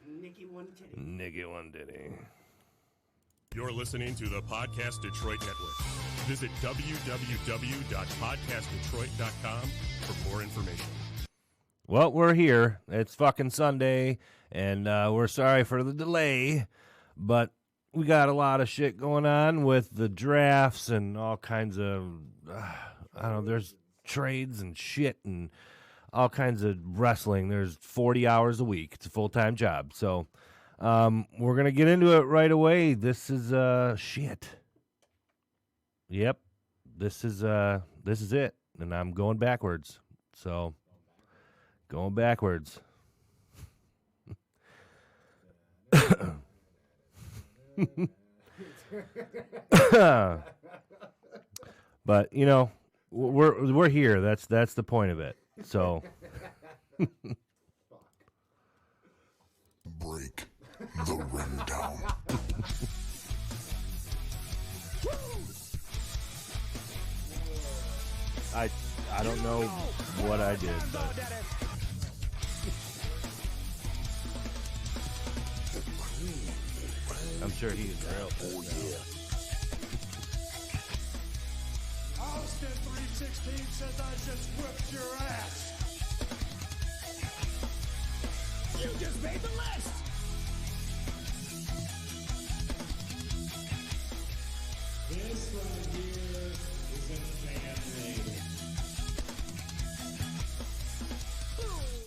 Nikki One Titty. Nikki One Titty. You're listening to the Podcast Detroit Network. Visit www.podcastdetroit.com for more information. Well, we're here. It's fucking Sunday, and we're sorry for the delay, but we got a lot of shit going on with the drafts and all kinds of, I don't know, there's trades and shit and all kinds of wrestling. There's 40 hours a week. It's a full-time job. So we're going to get into it right away. This is shit. Yep. This is it. And I'm going backwards. So going backwards. But, you know, we're here. That's the point of it. So break the ring down. I don't know what I did, but I'm sure he's real. Oh yeah. Austin 316 says I just whipped your ass. You just made the list. This right here is a family.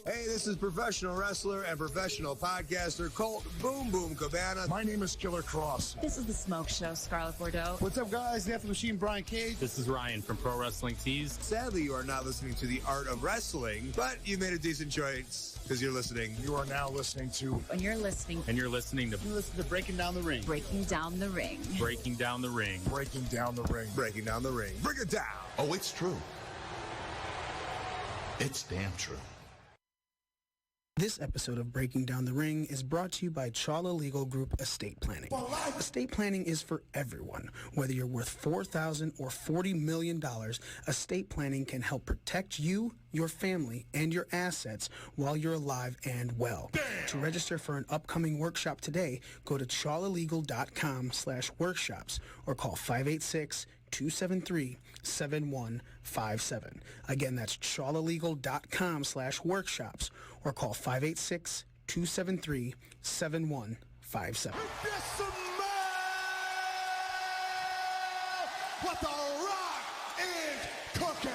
Hey, this is professional wrestler and professional podcaster Colt Boom Boom Cabana. My name is Killer Cross. This is the Smoke Show, Scarlet Bordeaux. What's up, guys? The Machine, Brian Cage. This is Ryan from Pro Wrestling Tees. Sadly, you are not listening to the art of wrestling, but you made a decent choice because you're listening. You are now listening to. And you're listening You listen to Breaking Down the Ring. Breaking Down the Ring. Breaking Down the Ring. Breaking Down the Ring. Breaking Down the ring. Bring it down. Oh, it's true. It's damn true. This episode of Breaking Down the Ring is brought to you by Chawla Legal Group Estate Planning. Estate planning is for everyone. Whether you're worth $4,000 or $40 million, estate planning can help protect you, your family, and your assets while you're alive and well. Damn. To register for an upcoming workshop today, go to chawlallegal.com/workshops or call 586-273-7157. Again, that's chawlallegal.com/workshops or call 586-273-7157. What the Rock is cooking.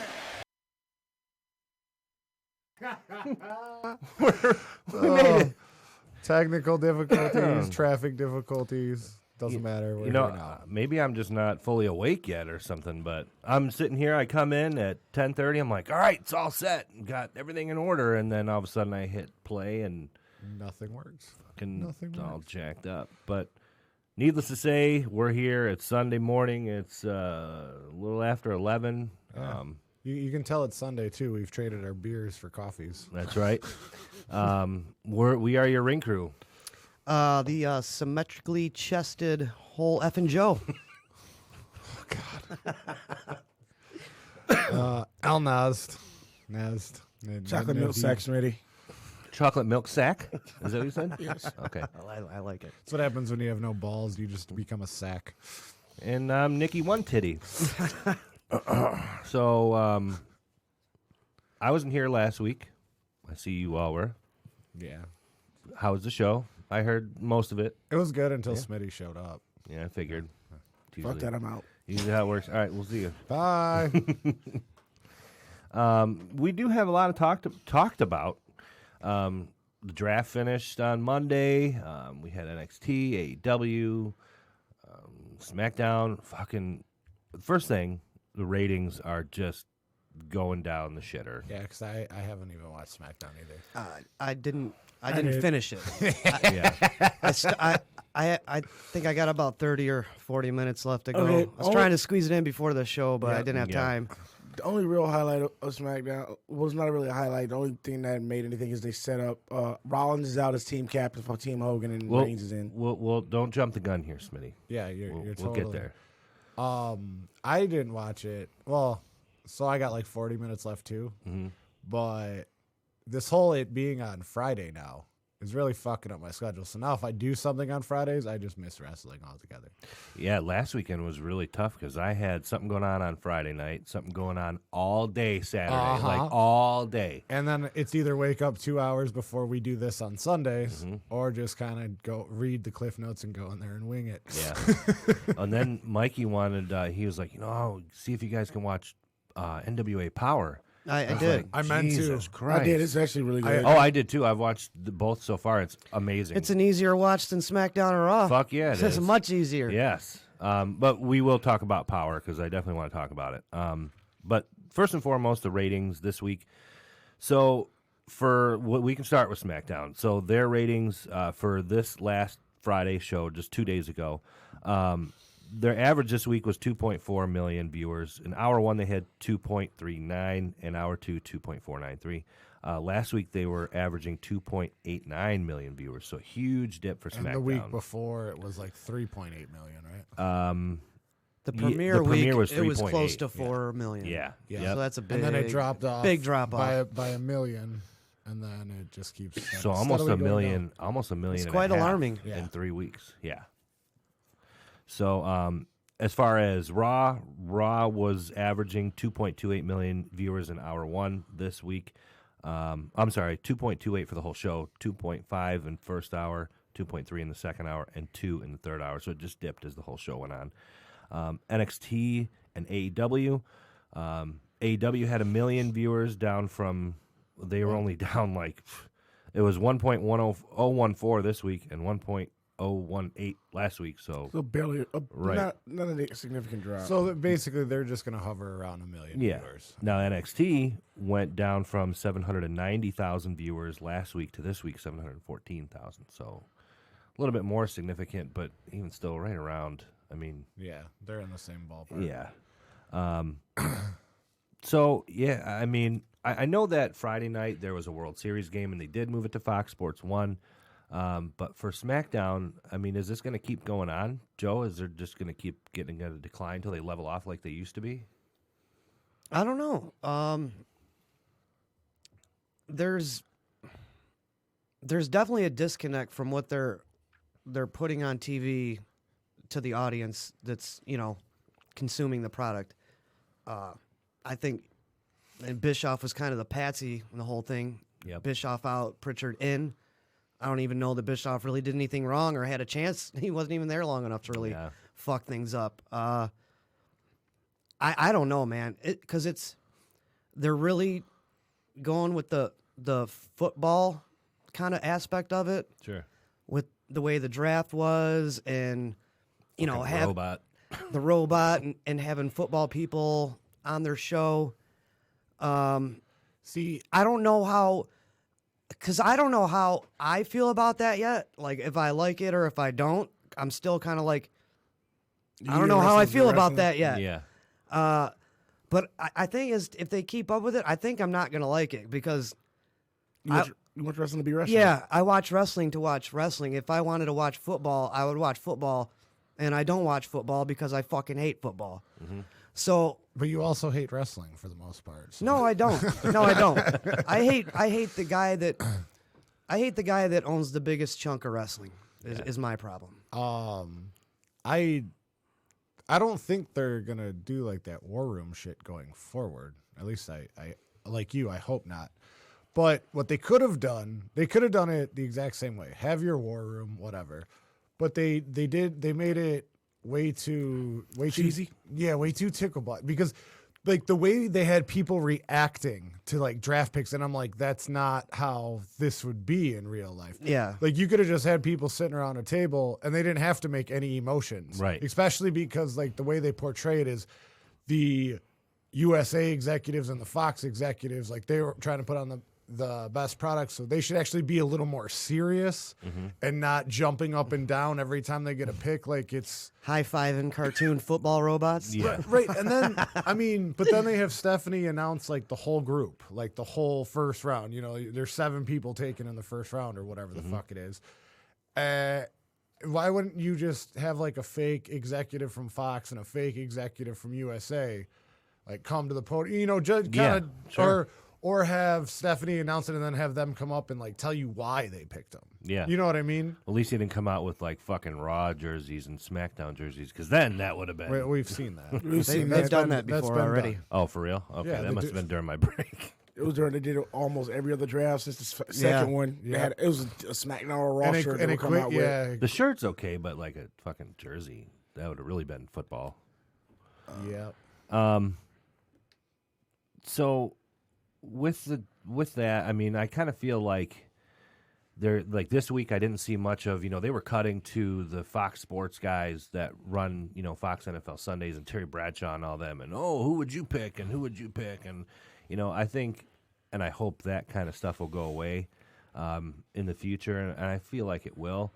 Technical difficulties, traffic difficulties. Doesn't matter. You know, maybe I'm just not fully awake yet or something, but I'm sitting here. I come in at 10:30. I'm like, all right, it's all set. Got everything in order. And then all of a sudden I hit play and nothing works. It's all jacked up. But needless to say, we're here. It's Sunday morning. It's a little after 11. Yeah. You can tell it's Sunday, too. We've traded our beers for coffees. That's right. We are your ring crew. The symmetrically chested whole effing Joe. Oh, God. Al Nast. Chocolate milk sack's ready. Chocolate milk sack? Is that what you said? Yes. Okay. I like it. That's what happens when you have no balls. You just become a sack. And I'm Nikki One Titty. So, I wasn't here last week. I see you all were. Yeah. How was the show? I heard most of it. It was good until Smitty showed up. Yeah, I figured. Fuck that, I'm out. Usually how it works. All right, we'll see you. Bye. We do have a lot of talked about. The draft finished on Monday. We had NXT, AEW, SmackDown. Fucking first thing, the ratings are just going down the shitter. Yeah, because I haven't even watched SmackDown either. I didn't finish it. I think I got about 30 or 40 minutes left to go. Okay, I was trying to squeeze it in before the show, but I didn't have time. The only real highlight of SmackDown was not really a highlight. The only thing that made anything is they set up Rollins is out as team captain for Team Hogan and Reigns is in. Well, don't jump the gun here, Smitty. Yeah, you're we'll totally. get there. I didn't watch it. Well, so I got like 40 minutes left too. Mm-hmm. But this whole it being on Friday now is really fucking up my schedule. So now if I do something on Fridays, I just miss wrestling altogether. Yeah, last weekend was really tough because I had something going on Friday night, something going on all day Saturday, like all day. And then it's either wake up 2 hours before we do this on Sundays, or just kind of go read the Cliff Notes and go in there and wing it. Yeah. And then Mikey wanted, he was like, see if you guys can watch NWA Power. I did. I meant to. Jesus Christ. I did. It's actually really good. I did too. I've watched both so far. It's amazing. It's an easier watch than SmackDown or Raw. Fuck yeah, it It's is. much easier. Yes. But we will talk about Power because I definitely want to talk about it. But first and foremost, the ratings this week. So we can start with SmackDown. So their ratings for this last Friday show, just 2 days ago, their average this week was 2.4 million viewers. In hour one, they had 2.39. In hour two, 2.493. Last week, they were averaging 2.89 million viewers. So huge dip for SmackDown. And the week before, it was like 3.8 million, right? The premiere week, premiere was it was 3.8. close to 4 million. Yeah. Yeah. So that's a big, and then it dropped off. Big drop off. by a million, and then it just keeps. So almost steadily a going million, down. almost a million. It's and quite a half alarming. in 3 weeks. Yeah. So as far as Raw was averaging 2.28 million viewers in hour one this week. I'm sorry, 2.28 for the whole show, 2.5 in first hour, 2.3 in the second hour, and 2 in the third hour. So it just dipped as the whole show went on. NXT and AEW. AEW had 1 million viewers down from, they were only down like, it was 1.1014 this week and 1.018 last week. So barely, right. not a significant drop. So basically, they're just going to hover around 1 million viewers. Now NXT went down from 790,000 viewers last week to this week 714,000. So a little bit more significant, but even still right around. I mean, yeah, they're in the same ballpark. Yeah. So yeah, I mean, I know that Friday night there was a World Series game and they did move it to Fox Sports 1. But for SmackDown, I mean, is this going to keep going on, Joe? Is there just going to keep getting a decline until they level off like they used to be? I don't know. There's definitely a disconnect from what they're putting on TV to the audience that's, consuming the product. I think and Bischoff was kind of the patsy in the whole thing. Yep. Bischoff out, Pritchard in. I don't even know that Bischoff really did anything wrong or had a chance. He wasn't even there long enough to really fuck things up. I don't know, man, because they're really going with the football kind of aspect of it. Sure. With the way the draft was, and have robot. The robot and having football people on their show. See, I don't know how. Because I don't know how I feel about that yet. Like, if I like it or if I don't, I'm still kind of like, I don't know how I feel about that yet. Yeah. But I think if they keep up with it, I think I'm not going to like it because... You want wrestling to be wrestling? Yeah, I watch wrestling to watch wrestling. If I wanted to watch football, I would watch football, and I don't watch football because I fucking hate football. Mm-hmm. So... But you also hate wrestling for the most part. So. No, I don't. No, I don't. I hate the guy that owns the biggest chunk of wrestling. Is my problem. I don't think they're gonna do like that War Room shit going forward. At least I like you. I hope not. But what they could have done it the exact same way. Have your War Room, whatever. But they made it way too cheesy. Way too ticklebot, because like the way they had people reacting to like draft picks, and I'm like, that's not how this would be in real life. Yeah, like you could have just had people sitting around a table and they didn't have to make any emotions, right? Especially because like the way they portray it is the USA executives and the Fox executives, like they were trying to put on the best products, so they should actually be a little more serious and not jumping up and down every time they get a pick like it's high-fiving cartoon football robots. Yeah. Right. And then but then they have Stephanie announce like the whole group, like the whole first round. There's 7 people taken in the first round or whatever the fuck it is. Why wouldn't you just have like a fake executive from Fox and a fake executive from USA like come to the podium, just kind of or have Stephanie announce it and then have them come up and like tell you why they picked them. Yeah. You know what I mean? At least he didn't come out with like fucking Raw jerseys and SmackDown jerseys, because then that would have been. We've seen that. They've done that before already. done. Oh, for real? Okay, Yeah, that they must do. have been during my break. It was during they did almost every other draft since the second one. They had, it was a SmackDown or Raw shirt they would come out with. The shirt's okay, but like a fucking jersey, that would have really been football. Yeah. So with that, I mean, I kind of feel like they're like this week I didn't see much of, they were cutting to the Fox Sports guys that run, Fox NFL Sundays and Terry Bradshaw and all them, and who would you pick and who would you pick, and I think and I hope that kind of stuff will go away in the future, and I feel like it will.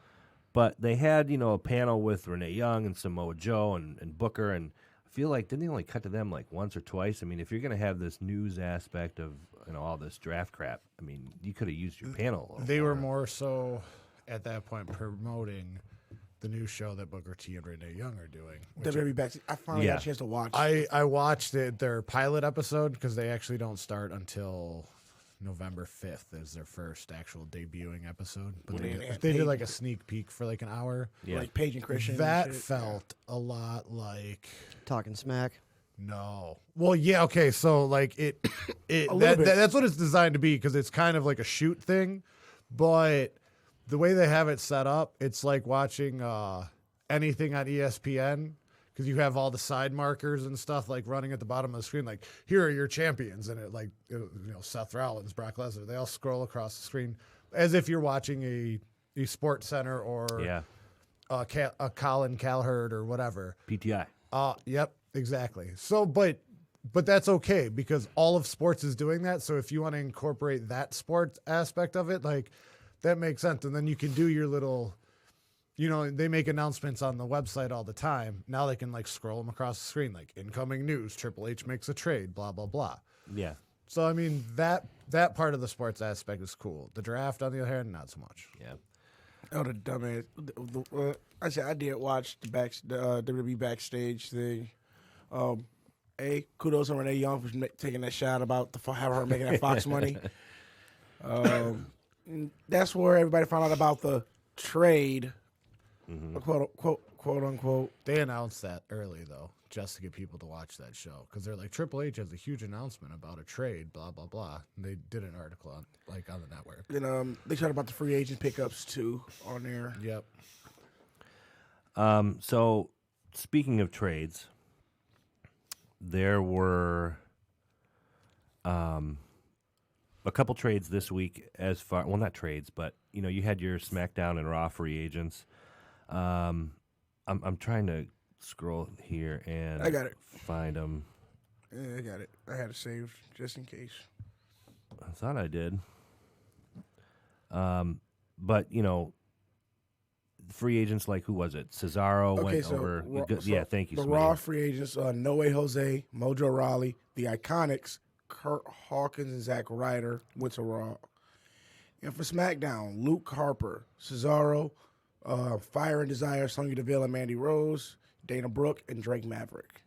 But they had, a panel with Renee Young and Samoa Joe and Booker, and I feel like, didn't they only cut to them like once or twice? I mean, if you're going to have this news aspect of, all this draft crap, I mean, you could have used your panel. They were more so, at that point, promoting the new show that Booker T and Renee Young are doing. WWE Backstage. I finally got a chance to watch. I watched their pilot episode because they actually don't start until November 5th is their first actual debuting episode. But they did like a sneak peek for like an hour. Yeah. Like Paige and Christian. That and shit. felt a lot like Talking smack. No. Well, yeah, okay, so like that's what it's designed to be, because it's kind of like a shoot thing, but the way they have it set up, it's like watching anything on ESPN, because you have all the side markers and stuff like running at the bottom of the screen, like here are your champions, and Seth Rollins, Brock Lesnar, they all scroll across the screen as if you're watching a Sports Center or a Colin Cowherd or whatever. PTI. Yep, exactly. So, but that's okay, because all of sports is doing that. So if you want to incorporate that sports aspect of it, like that makes sense. And then you can do your little, they make announcements on the website all the time. Now they can like scroll them across the screen, like incoming news, Triple H makes a trade, blah, blah, blah. Yeah. So, I mean, that part of the sports aspect is cool. The draft, on the other hand, not so much. Yeah. Oh, the dumbass. I did watch the WWE Backstage thing. Kudos on Renee Young for taking that shot about having her making that Fox money. That's where everybody found out about the trade, quote unquote. They announced that early, though, just to get people to watch that show, because they're like, Triple H has a huge announcement about a trade, blah, blah, blah. And they did an article on the network. Then they talked about the free agent pickups, too, on there. Yep. So, speaking of trades, there were a couple trades this week not trades, but, you had your SmackDown and Raw free agents. I'm trying to scroll here and I got it. Find them. Yeah, I got it. I had it saved just in case. I thought I did. But, free agents like, who was it? Cesaro went over. Thank you, The Smitty. Raw free agents, No Way Jose, Mojo Rawley, the Iconics, Kurt Hawkins and Zack Ryder went to Raw. And for SmackDown, Luke Harper, Cesaro, Fire and Desire, Sonya Deville and Mandy Rose, Dana Brooke, and Drake Maverick.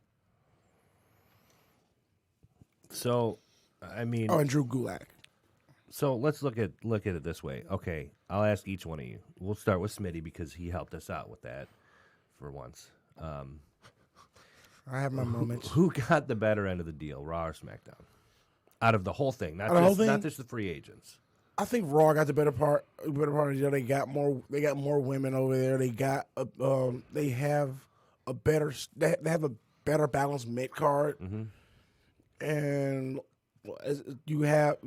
So, I mean... Oh, and Drew Gulak. So let's look at it this way. Okay, I'll ask each one of you. We'll start with Smitty, because he helped us out with that for once. I have my moments. Who got the better end of the deal, Raw or SmackDown? Out of the whole thing, not just the free agents. I think Raw got the better part of the deal. They got more women over there. They got they have a better balanced mid card, and you have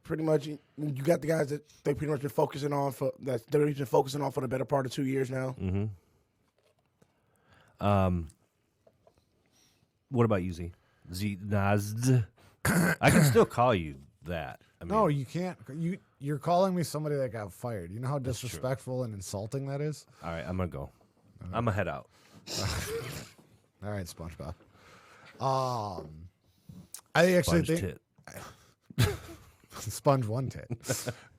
pretty much you got the guys that they pretty much been focusing on for the better part of 2 years now. What about you, Z? Nazd? I can still call you that. I mean, no, you can't. You're calling me somebody that got fired. You know how disrespectful and insulting that is? All right, I'm going to go. I'm going to head out. All right, SpongeBob. I actually think... Sponge one tit.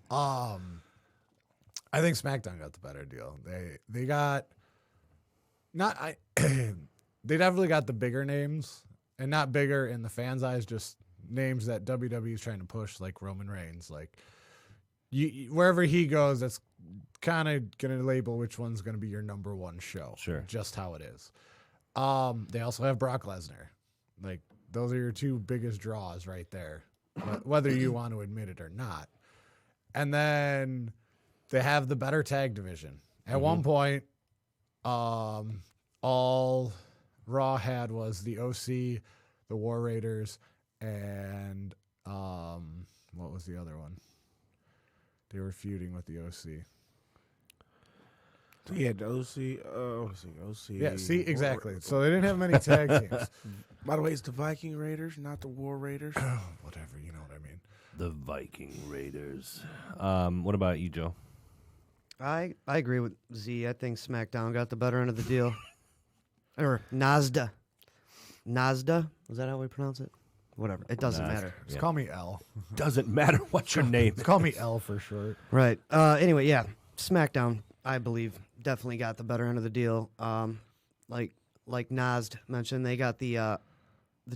I think SmackDown got the better deal. They got... They definitely got the bigger names, and not bigger in the fans' eyes, just names that WWE is trying to push, like Roman Reigns. Like, wherever he goes, that's kind of going to label which one's going to be your number one show. Sure. Just how it is. They also have Brock Lesnar. Like, those are your two biggest draws right there, whether you want to admit it or not. And then they have the better tag division. At one point, all Raw had was the OC, the War Raiders, and what was the other one? They were feuding with the OC. Yeah, the OC. Yeah, see, exactly. So they didn't have many tag teams. By the way, it's the Viking Raiders, not the War Raiders. Whatever, you know what I mean. The Viking Raiders. What about you, Joe? I agree with Z. I think SmackDown got the better end of the deal. Or Nasda. Nasda? Is that how we pronounce it? Whatever. It doesn't matter. Just call me L. Doesn't matter what's your name. Just call me L for short. Right. Anyway, yeah. SmackDown, I believe, definitely got the better end of the deal. Like Nasd mentioned, they got the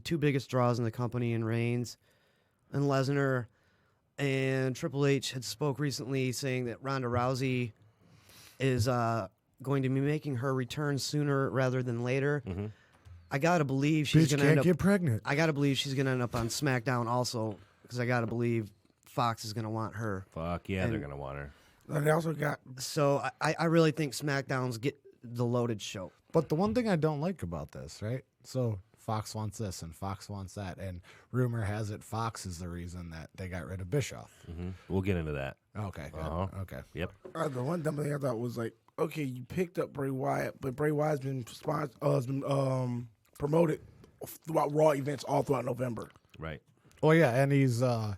two biggest draws in the company in Reigns and Lesnar. And Triple H had spoke recently saying that Ronda Rousey is going to be making her return sooner rather than later. Mm-hmm. I gotta believe she's gonna end up get pregnant. I gotta believe she's gonna end up on SmackDown also, because I gotta believe Fox is gonna want her. Fuck yeah, they're gonna want her. They also got. So I really think SmackDown's get the loaded show. But the one thing I don't like about this, right? So Fox wants this and Fox wants that, and rumor has it Fox is the reason that they got rid of Bischoff. Mm-hmm. We'll get into that. Okay. Good. Uh-huh. Okay. Yep. The one dumb thing I thought was like, okay, you picked up Bray Wyatt, but Bray Wyatt's been promoted throughout Raw events all throughout November. Right. Well, yeah, and he's on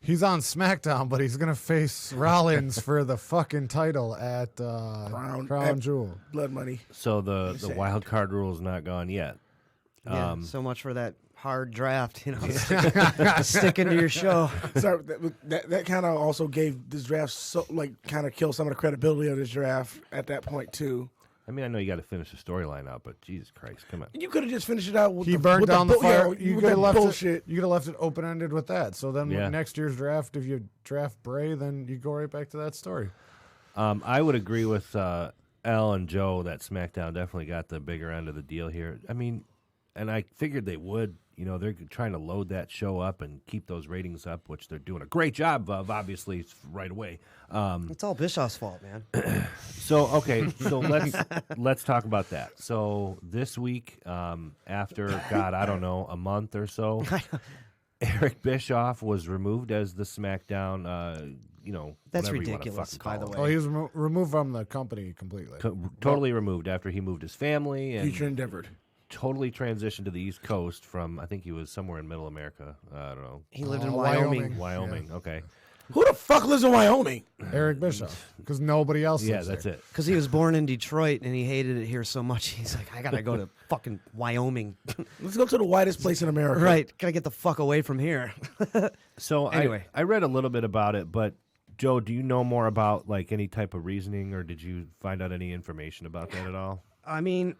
SmackDown, but he's gonna face Rollins for the fucking title at Crown Jewel. Blood Money. So the wild card rule is not gone yet. Yeah, so much for that hard draft, sticking to your show. So that kind of also gave this draft kind of killed some of the credibility of this draft at that point too. I mean, I know you got to finish the storyline out, but Jesus Christ, come on. You could have just finished it out with burned down the fire. You You could have left bullshit. You could have left it open ended with that. So then Yeah. next year's draft, if you draft Bray, then you go right back to that story. I would agree with Al and Joe that SmackDown definitely got the bigger end of the deal here. I mean, and I figured they would. They're trying to load that show up and keep those ratings up, which they're doing a great job of, obviously, right away. It's all Bischoff's fault, man. So let's talk about that. So this week, after, God, I don't know, a month or so, Eric Bischoff was removed as the SmackDown, That's whatever ridiculous, by the way. Oh, he was removed from the company completely. Totally removed after he moved his family and Future endeavored. totally transitioned to the East Coast from, I think he was somewhere in Middle America. I don't know. He lived in Wyoming. Wyoming, okay. Who the fuck lives in Wyoming? Eric Bischoff, because nobody else. Yeah, lives that's there. it. Because he was born in Detroit and he hated it here so much. He's like, I gotta go to fucking Wyoming. Let's go to the whitest place in America. Right. Gotta get the fuck away from here. So Anyway. I read a little bit about it, but Joe, do you know more about like any type of reasoning, or did you find out any information about that at all? I mean,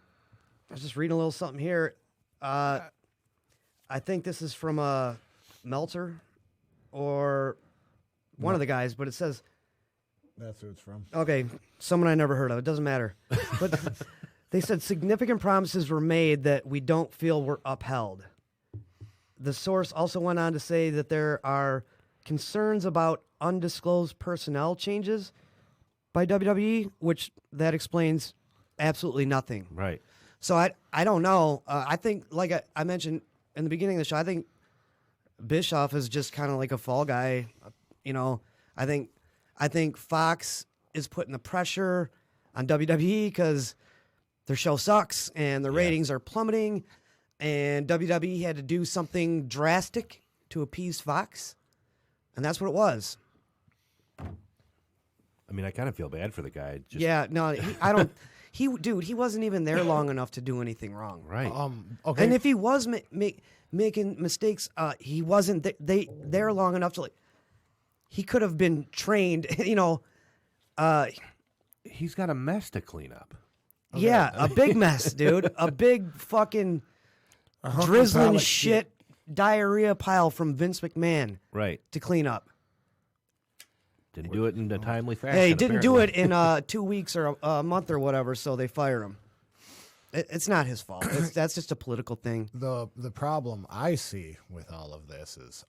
I was just reading a little something here. I think this is from Meltzer or one of the guys, but it says, That's who it's from. okay, someone I never heard of. It doesn't matter. But they said significant promises were made that we don't feel were upheld. The source also went on to say that there are concerns about undisclosed personnel changes by WWE, which that explains absolutely nothing. Right. So I don't know. I think, like I mentioned in the beginning of the show, I think Bischoff is just kind of like a fall guy. I think Fox is putting the pressure on WWE because their show sucks and the ratings are plummeting, and WWE had to do something drastic to appease Fox, and that's what it was. I mean, I kind of feel bad for the guy. I don't. He wasn't even there long enough to do anything wrong. Right. Okay. And if he was making mistakes, he wasn't there long enough to he could have been trained. He's got a mess to clean up. Okay. Yeah, a big mess, dude. A big fucking drizzling shit diarrhea pile from Vince McMahon Right. to clean up. Didn't do it in a timely fashion. Hey, he didn't do it apparently. in 2 weeks or a month or whatever, so they fire him. It's not his fault. That's just a political thing. The problem I see with all of this is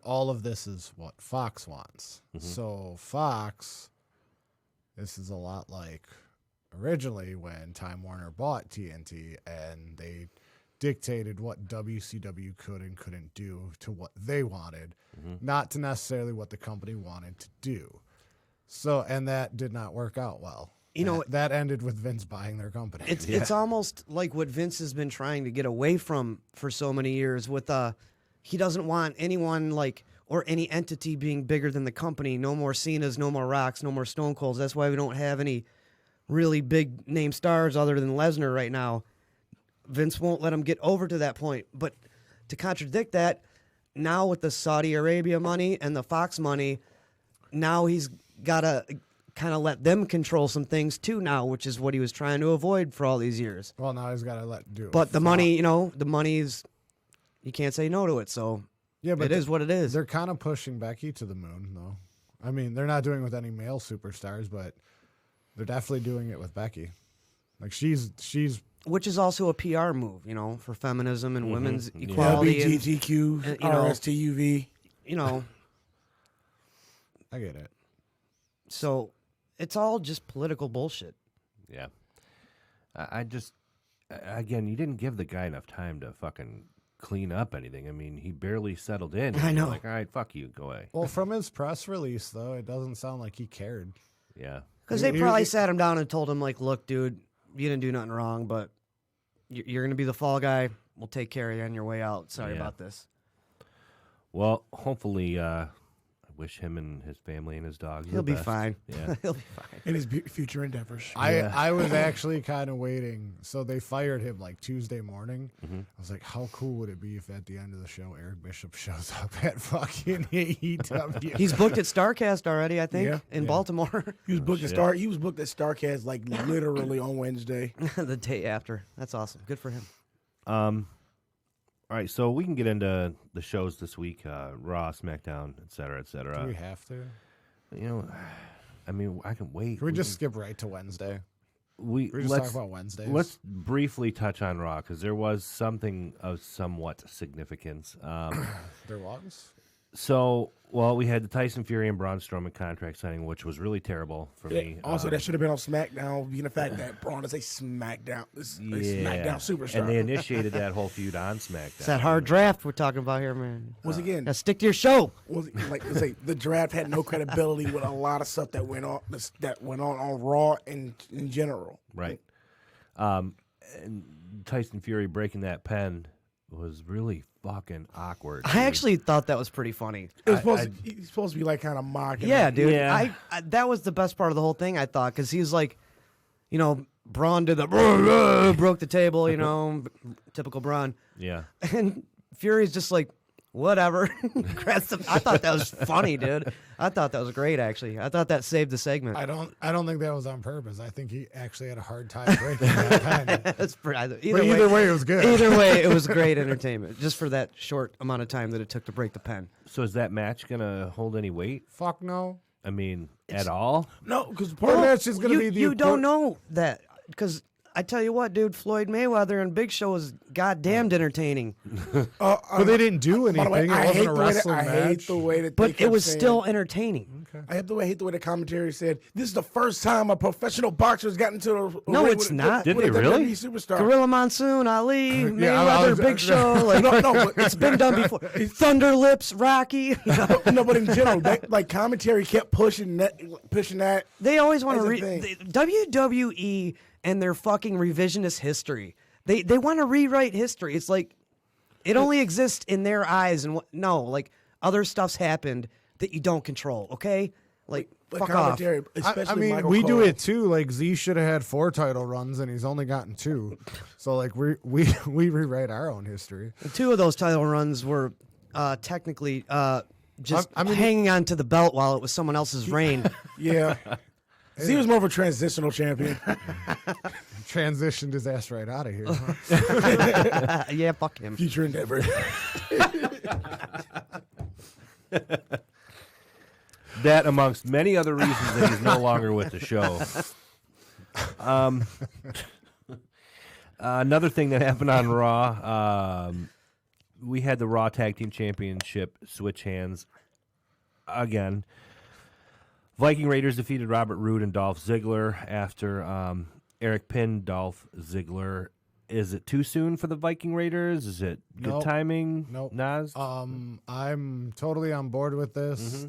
all of this is what Fox wants. So Fox, this is a lot like originally when Time Warner bought TNT and they dictated what WCW could and couldn't do to what they wanted, not to necessarily what the company wanted to do. So, and that did not work out well. That ended with Vince buying their company. It's almost like what Vince has been trying to get away from for so many years with he doesn't want anyone or any entity being bigger than the company. No more Cenas, no more Rocks, no more Stone Colds. That's why we don't have any really big name stars other than Lesnar right now. Vince won't let him get over to that point. But to contradict that, now with the Saudi Arabia money and the Fox money, now he's got to kind of let them control some things too now, which is what he was trying to avoid for all these years. Well, now he's got to do it. But the money, the money's, you can't say no to it. So yeah, but it is what it is. They're kind of pushing Becky to the moon, though. I mean, they're not doing it with any male superstars, but they're definitely doing it with Becky. Like she's which is also a PR move, for feminism and women's equality. LGBTQ, RSTUV. I get it. So it's all just political bullshit. Yeah. I just, again, you didn't give the guy enough time to fucking clean up anything. I mean, he barely settled in. I know. Like, all right, fuck you, go away. Well, from his press release, though, it doesn't sound like he cared. Yeah. Because they probably sat him down and told him, look, dude, you didn't do nothing wrong, but you're going to be the fall guy. We'll take care of you on your way out. Sorry about this. Well, hopefully, I wish him and his family and his dog. He'll be fine. Yeah. He'll be fine. In his future endeavors. I was actually kind of waiting. So they fired him Tuesday morning. I was like, how cool would it be if at the end of the show, Eric Bishop shows up at fucking AEW? He's booked at StarCast already, I think, in Baltimore. He was booked at He was booked at StarCast literally on Wednesday. The day after. That's awesome. Good for him. All right, so we can get into the shows this week, Raw, SmackDown, et cetera, et cetera. Do we have to? I mean, I can wait. Can we just skip right to Wednesday? We just talk about Wednesdays. Let's briefly touch on Raw, because there was something of somewhat significance. There was? So, we had the Tyson Fury and Braun Strowman contract signing, which was really terrible for me. Also, that should have been on SmackDown, being the fact that Braun is a SmackDown superstar. And they initiated that whole feud on SmackDown. It's that hard draft we're talking about here, man. Once again, now stick to your show. The draft had no credibility with a lot of stuff that went on Raw and in general. Right. And Tyson Fury breaking that pen was really fucking awkward. I actually thought that was pretty funny. He's supposed to be kind of mocking. Yeah, him. dude. Yeah. I that was the best part of the whole thing, I thought, because he was Braun did the broke the table, typical Braun. Yeah. And Fury's just whatever. I thought that was funny, dude. I thought that was great, actually. I thought that saved the segment. I don't think that was on purpose. I think he actually had a hard time breaking that pen. Either way, it was good. Either way, it was great entertainment, just for that short amount of time that it took to break the pen. So is that match going to hold any weight? Fuck no. I mean, at all? No, because part of that's just going to be the... You don't know that, because... I tell you what, dude, Floyd Mayweather and Big Show was goddamn entertaining. But they didn't do anything. Way, it wasn't a wrestling match. I hate the way that But it was still entertaining. Okay. I hate the way the commentary said, this is the first time a professional boxer has gotten into a No, it's not. Did they really? Superstar. Gorilla Monsoon, Ali, Mayweather, Big Show. No, it's been done before. Thunder Lips, Rocky. No, but in general, commentary kept pushing that. They always want to WWE and their fucking revisionist history. They want to rewrite history. It's it only exists in their eyes, and other stuff's happened that you don't control. Okay, fuck off. Especially I mean, we do it too. Z should have had 4 title runs, and he's only gotten 2. So we rewrite our own history. And 2 of those title runs were technically just hanging on to the belt while it was someone else's reign. Yeah. Z was more of a transitional champion. Transitioned his ass right out of here. Yeah, fuck him. Future endeavor. That, amongst many other reasons, that he's no longer with the show. Another thing that happened on Raw, we had the Raw Tag Team Championship switch hands again. Viking Raiders defeated Robert Roode and Dolph Ziggler after Eric pinned Dolph Ziggler. Is it too soon for the Viking Raiders? Is it good timing? Nope. Nas? I'm totally on board with this.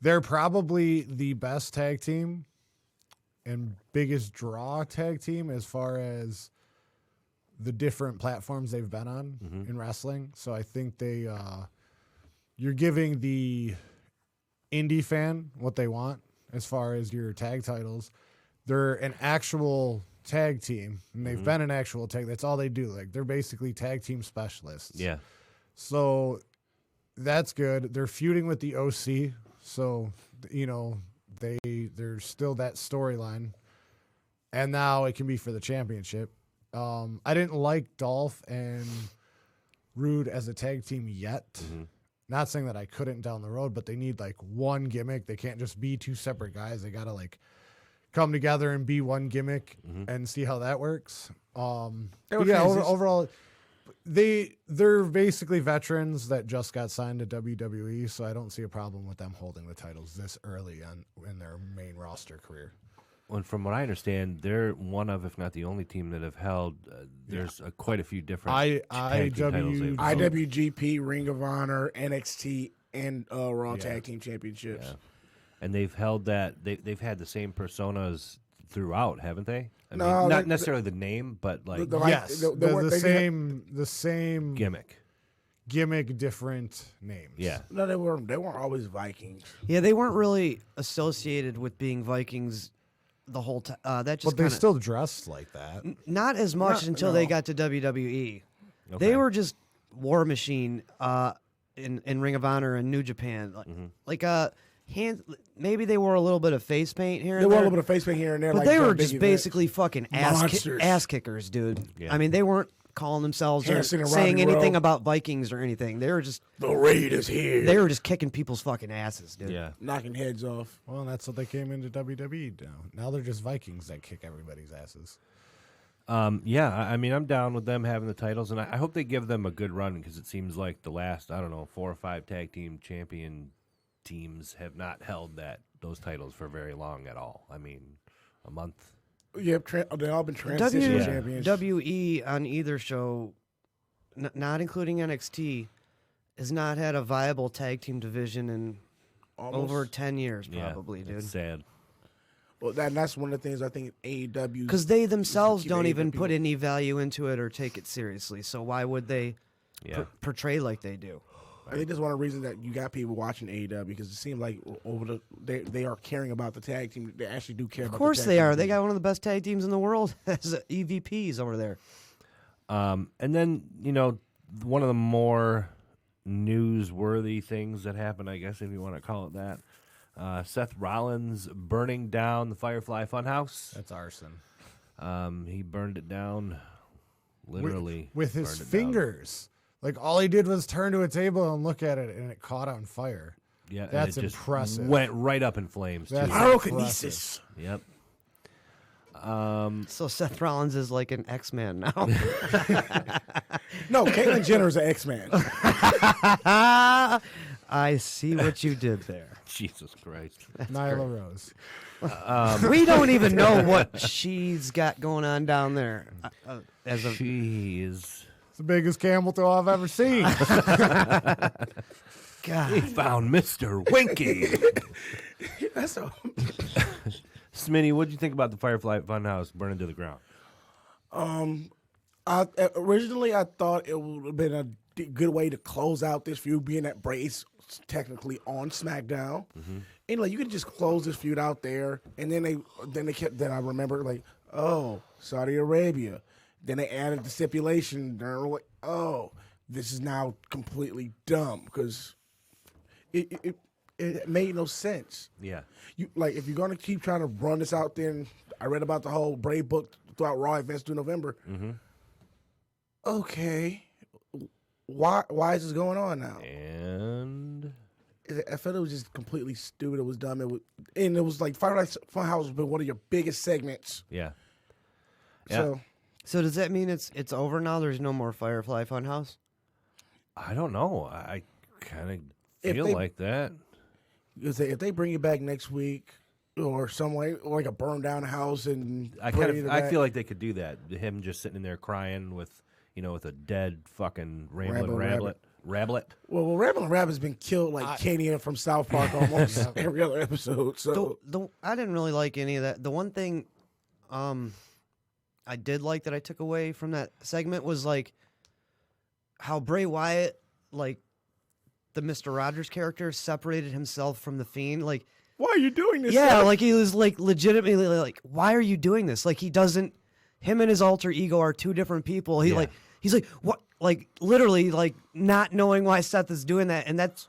They're probably the best tag team and biggest draw tag team as far as the different platforms they've been on in wrestling. So I think you're giving the indie fan what they want as far as your tag titles. They're an actual tag team, and they've been an actual tag. That's all they do. Like, they're basically tag team specialists. Yeah. So that's good. They're feuding with the OC, so there's still that storyline, and now it can be for the championship. I didn't like Dolph and Rude as a tag team yet. Not saying that I couldn't down the road, but they need like one gimmick. They can't just be two separate guys. They gotta like come together and be one gimmick and see how that works. Overall, they're basically veterans that just got signed to WWE, so I don't see a problem with them holding the titles this early in their main roster career. Well, from what I understand, they're one of, if not the only team that have held. There's quite a few different tag team titles. IWGP, Ring of Honor, NXT, and Raw Tag Team Championships. Yeah. And they've held that. They've had the same personas throughout, haven't they? I mean, not necessarily the name, but like the same gimmick, different names. Yeah. No, they weren't always Vikings. Yeah, they weren't really associated with being Vikings the whole time. That just but they still dressed like that. Not as much until they got to WWE. Okay. They were just War Machine in Ring of Honor and New Japan. Maybe they wore a little bit of face paint here and there. They wore a little bit of face paint here and there. But like they were big just events. basically fucking ass kickers, dude. Yeah. I mean, they weren't calling themselves or Harrison and saying Roddy anything Rowe. about Vikings or anything. They were just The Raid is here. They were just kicking people's fucking asses, dude. Yeah. knocking heads off. Well, that's what they came into WWE now. Now they're just Vikings that kick everybody's asses. Yeah, I mean, I'm down with them having the titles, and I hope they give them a good run because it seems like the last, 4 or 5 tag team champion teams have not held those titles for very long at all. I mean, a month. Yep, they've all been transition champions. WE on either show, not including NXT, has not had a viable tag team division in over 10 years, probably, dude. It's sad. Well, that's one of the things I think AEW... Because they themselves don't even put any value into it or take it seriously. So why would they portray like they do? I think that's one of the reasons that you got people watching AEW, because it seems like they are caring about the tag team. They actually do care about the tag team. Of course they are. They got one of the best tag teams in the world as EVPs over there. And then, one of the more newsworthy things that happened, I guess, if you want to call it that, Seth Rollins burning down the Firefly Funhouse. That's arson. He burned it down, literally. With his fingers. Like, all he did was turn to a table and look at it, and it caught on fire. Yeah, that's and it just impressive. Went right up in flames, That's too. Pyrokinesis. Yep. So Seth Rollins is like an X-Man now. No, Caitlyn Jenner is an X-Man. I see what you did there. Jesus Christ. Nyla Rose. We don't even know what she's got going on down there. She's the biggest camel toe I've ever seen. God. We found Mr. Winky. That's so... Smitty, what did you think about the Firefly Funhouse burning to the ground? Originally, I thought it would have been a good way to close out this feud, being that Bray's technically on SmackDown. Mm-hmm. And like, you could just close this feud out there, and then I remember like, oh, Saudi Arabia. Then they added the stipulation. They're like, oh, this is now completely dumb because it made no sense. Yeah. You like, if you're gonna keep trying to run this out there, and I read about the whole Bray book throughout Raw events through November. Mm-hmm. Okay, Why is this going on now? And I felt it was just completely stupid. It was dumb. It was like Firefly Funhouse has been one of your biggest segments. yeah. So So does that mean it's over now? There's no more Firefly Funhouse? I don't know. I kind of If feel they- like that. if they bring you back next week or some way, or like a burn down house and I feel like they could do that. Him just sitting in there crying with a dead fucking rambling rabbit. Well, Rambling Rabbit's been killed like Kenny from South Park almost every other episode. So I didn't really like any of that. The one thing I did like that I took away from that segment was like how Bray Wyatt, like the Mr. Rogers character, separated himself from the Fiend. Like, why are you doing this? yeah, sir? like he was like legitimately like, why are you doing this? Like he doesn't. Him and his alter ego are two different people. He's like what? Like literally like not knowing why Seth is doing that, and that's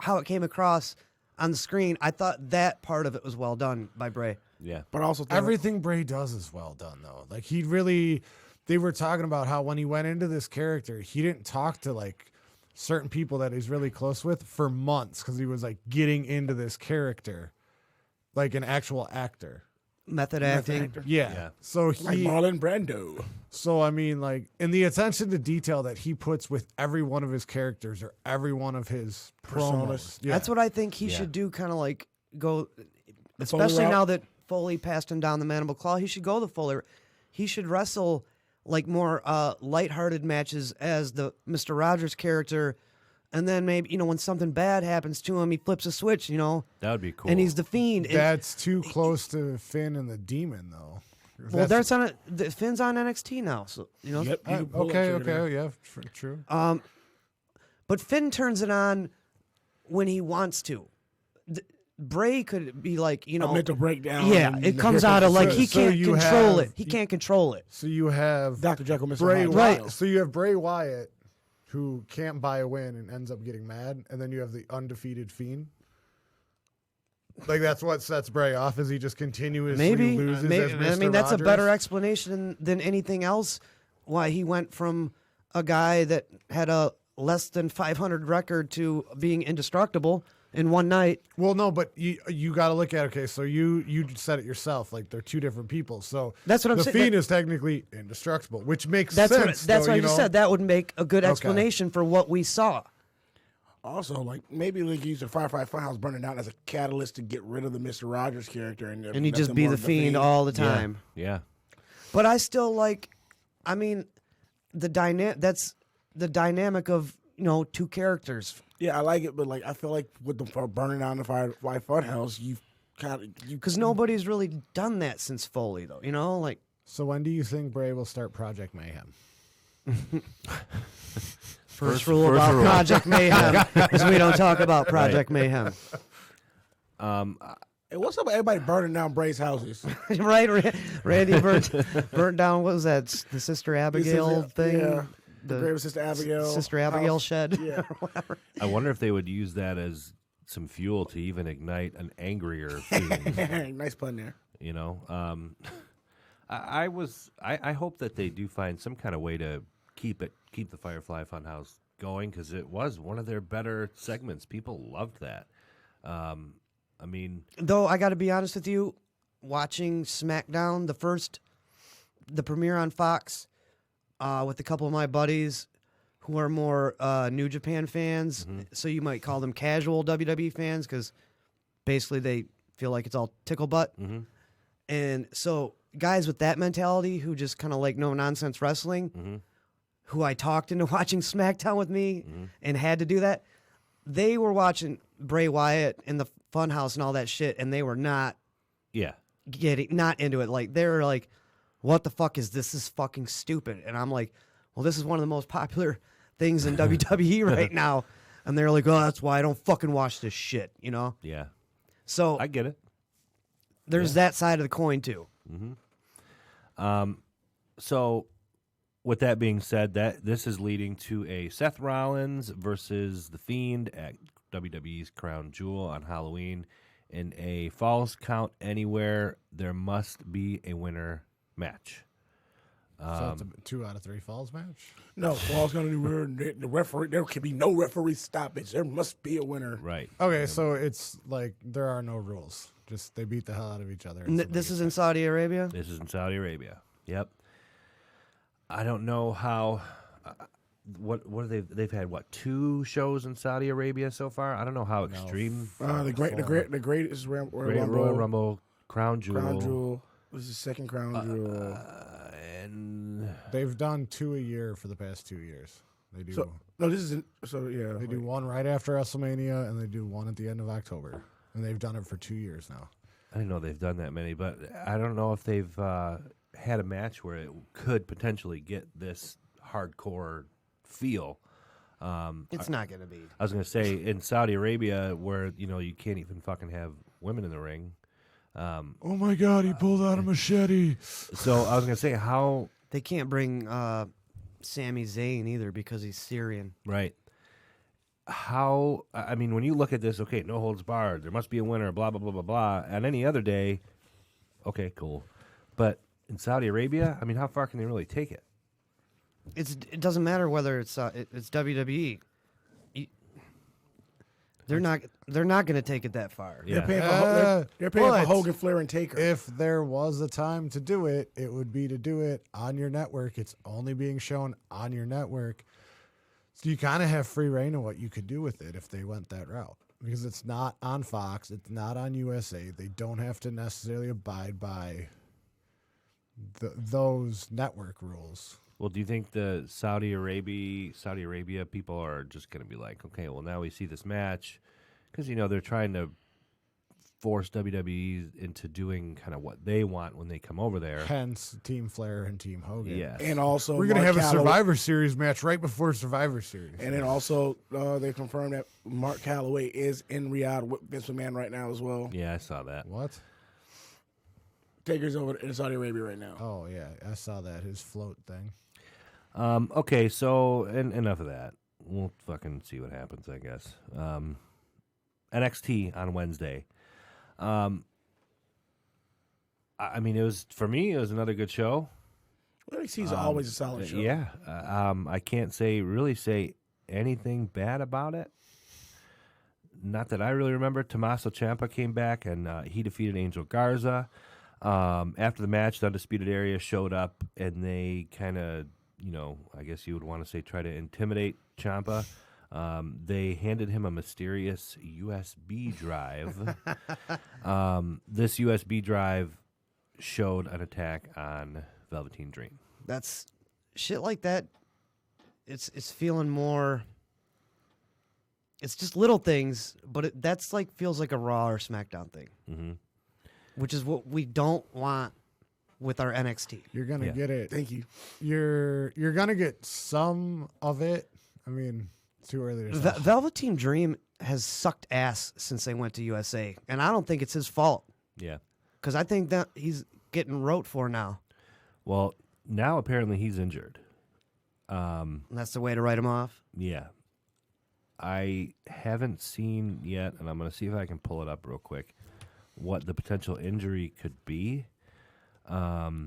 how it came across on the screen. I thought that part of it was well done by Bray. Yeah, but also everything Bray does is well done though. Like they were talking about how when he went into this character, he didn't talk to like certain people that he's really close with for months because he was like getting into this character like an actual actor. Method acting. Yeah. So like Marlon Brando. So I mean, like, in the attention to detail that he puts with every one of his characters or every one of his promos. Yeah. That's what I think he should do. Kind of like go, The Foley especially route? now that Foley passed him down the Mandible Claw. He should go the Foley. He should wrestle like more lighthearted matches as the Mr. Rogers character. And then maybe, when something bad happens to him, he flips a switch, That would be cool. and he's the Fiend. That's too close to Finn and the Demon, though. Well, that's on the Finn's on NXT now, so Yep, you can pull up Okay, trigger. yeah, true. But Finn turns it on when he wants to. Bray could be like, A mental breakdown. Yeah, and it comes out of like he So can't you control have- it. He can't control it. So you have Dr. Jekyll, Mr. Bray Hyde. Wyatt. Right. So you have Bray Wyatt, who can't buy a win and ends up getting mad, and then you have the undefeated Fiend. Like that's what sets Bray off, is he just continuously Maybe, loses maybe as Mr. I mean that's a Rogers? better explanation than anything else. Why he went from a guy that had a less than 500 record to being indestructible in one night. Well, no, but you got to look at so you said it yourself. Like they're two different people. So That's what I'm the saying. Fiend is technically indestructible, which makes That's sense. what I you just know? said. That would make a good Okay. explanation for what we saw. Also, like maybe like use the Firefly Funhouse burning down as a catalyst to get rid of the Mr. Rogers character, and And you make just him be more the of Fiend all the time. Yeah. But I still like. I mean, that's the dynamic of two characters. Yeah, I like it, but like I feel like with the for burning down the Firefly Funhouse, you Because nobody's really done that since Foley, though. Like. So when do you think Bray will start Project Mayhem? First rule about Project Mayhem is we don't talk about Project Mayhem. Hey, what's up with everybody burning down Bray's houses? Right? Randy burnt down, what was that? The Sister Abigail thing? Yeah. The Brave Sister Abigail. Sister Abigail house. shed? Yeah. Or whatever. I wonder if they would use that as some fuel to even ignite an angrier Fiend. Nice pun there. I hope that they do find some kind of way to keep the Firefly Funhouse going, because it was one of their better segments. People loved that. I mean, Though I got to be honest with you, watching SmackDown, the premiere on Fox, with a couple of my buddies who are more New Japan fans, so you might call them casual WWE fans, because basically they feel like it's all tickle butt. And so guys with that mentality who just kind of like no nonsense wrestling, who I talked into watching SmackDown with me and had to do that, they were watching Bray Wyatt in the Funhouse and all that shit, and they were not not into it. Like they were like, what the fuck is this? This is fucking stupid. And I'm like, well, this is one of the most popular things in WWE right now. And they're like, oh, that's why I don't fucking watch this shit, Yeah. So I get it. There's that side of the coin too. So with that being said, that this is leading to a Seth Rollins versus The Fiend at WWE's Crown Jewel on Halloween. In a Falls Count Anywhere, there must be a winner match. So it's a 2 out of 3 falls match? No, fall's going to be the referee. There can be no referee stoppage. There must be a winner. Right. Okay, so it's like there are no rules. Just they beat the hell out of each other. This is in Saudi Arabia? This is in Saudi Arabia. Yep. I don't know how. What are they? They've had 2 shows in Saudi Arabia so far. I don't know how extreme. The greatest Great Rumble. Royal Rumble, Crown Jewel. Crown Jewel. This is the second Crown Jewel. And they've done 2 a year for the past 2 years. They do. They do one right after WrestleMania, and they do one at the end of October, and they've done it for 2 years now. I didn't know they've done that many, but I don't know if they've had a match where it could potentially get this hardcore feel. It's not going to be. I was going to say in Saudi Arabia, where you can't even fucking have women in the ring. Oh my God! He pulled out a machete. So I was going to say how they can't bring Sami Zayn either because he's Syrian. Right. How, I mean, when you look at this, okay, no holds barred, there must be a winner, blah, blah, blah, blah, blah. On any other day, okay, cool. But in Saudi Arabia, I mean, how far can they really take it? It doesn't matter whether it's WWE. They're not going to take it that far. Yeah. They're paying for Hogan, Flair, and Taker. If there was a time to do it, it would be to do it on your network. It's only being shown on your network. So you kind of have free reign of what you could do with it if they went that route. Because it's not on Fox. It's not on USA. They don't have to necessarily abide by those network rules. Well, do you think the Saudi Arabia people are just going to be like, okay, well, now we see this match, because they're trying to force WWE into doing kind of what they want when they come over there. Hence, Team Flair and Team Hogan. Yes. And also, we're going to have a Survivor Series match right before Survivor Series. And then also, they confirmed that Mark Calloway is in Riyadh with Vince McMahon right now as well. Yeah, I saw that. What? Taker's over in Saudi Arabia right now. Oh, yeah. I saw that. His float thing. Okay, so enough of that. We'll fucking see what happens, I guess. NXT on Wednesday. I mean, it was another good show. NXT's always a solid show. Yeah. I can't really say anything bad about it. Not that I really remember. Tommaso Ciampa came back, and he defeated Angel Garza. After the match, the Undisputed Era showed up, and they kind of, I guess you would want to say try to intimidate Ciampa. They handed him a mysterious USB drive. This USB drive showed an attack on Velveteen Dream. That's shit like that. It's feeling more. It's just little things, but that's like feels like a Raw or SmackDown thing, which is what we don't want with our NXT. You're gonna get it. Thank you. You're gonna get some of it. I mean, it's too early to say. Velveteen Dream has sucked ass since they went to USA, and I don't think it's his fault. Yeah, because I think that he's getting wrote for now. Well, now apparently he's injured. And that's the way to write him off. Yeah. I haven't seen yet, and I'm going to see if I can pull it up real quick, what the potential injury could be. But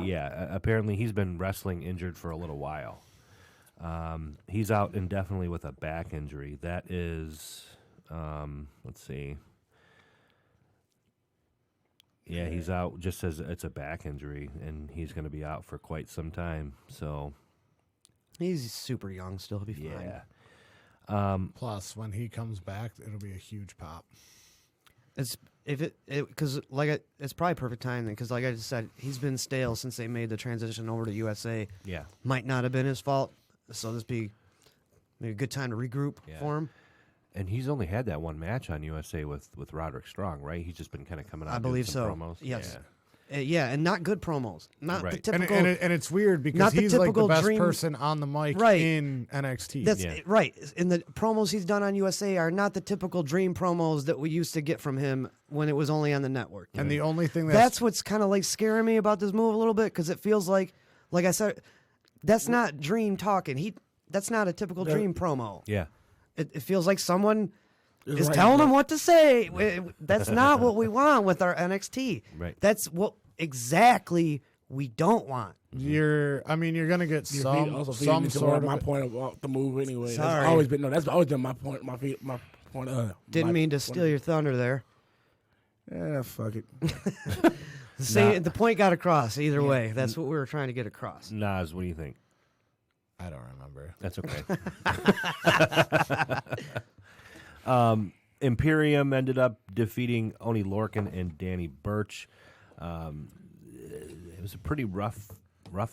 yeah, apparently he's been wrestling injured for a little while. He's out indefinitely with a back injury. That is, let's see. Yeah, he's out just as it's a back injury, and he's going to be out for quite some time. So he's super young still. He'll be fine. Yeah. Plus, when he comes back, it'll be a huge pop. It's because it's probably perfect timing because like I just said, he's been stale since they made the transition over to USA. Yeah, might not have been his fault. So this be maybe a good time to regroup for him. And he's only had that one match on USA with Roderick Strong, right? He's just been kind of coming out. I believe some so. Promos. Yes. Yeah, and not good promos. Not right. the typical. And it's weird because he's like the best person on the mic in NXT. That's right. And the promos he's done on USA are not the typical Dream promos that we used to get from him when it was only on the network. And the only thing that's what's kind of like scaring me about this move a little bit because it feels like I said, that's not Dream talking. That's not a typical Dream promo. Yeah. It feels like someone is telling him what to say. That's not what we want with our NXT. Right. That's exactly we don't want. You're gonna get some some sort of my point about the move anyway. Sorry. That's always been that's always been my point. My point. Didn't mean to steal your thunder there. Yeah, fuck it. The point got across either way. That's what we were trying to get across. Nas, what do you think? I don't remember. That's okay. Imperium ended up defeating Oni Lorcan and Danny Burch. It was a pretty rough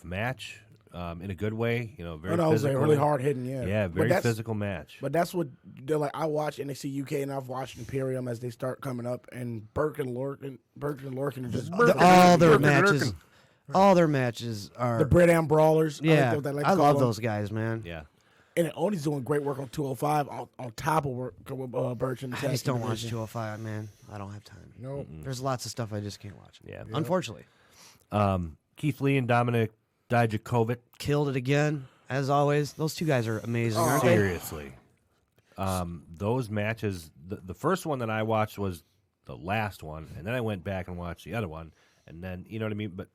match, in a good way. You know, very it was physical. really hard hitting. Yeah, very physical match. But that's what they're like. I watch NXT UK and I've watched Imperium as they start coming up, and Burke and Lorcan are just all their matches are the Brit Am Brawlers. Yeah, I love those guys, man. Yeah. And Oni's doing great work on 205 on top of work with Burch and the I just don't watch division. 205, man. I don't have time. Nope. There's lots of stuff I just can't watch. Yeah. Unfortunately. Keith Lee and Dominic Dijakovic Killed it again, as always. Those two guys are amazing, aren't they? seriously. Those matches, the first one that I watched was the last one, and then I went back and watched the other one, and then, you know what I mean? But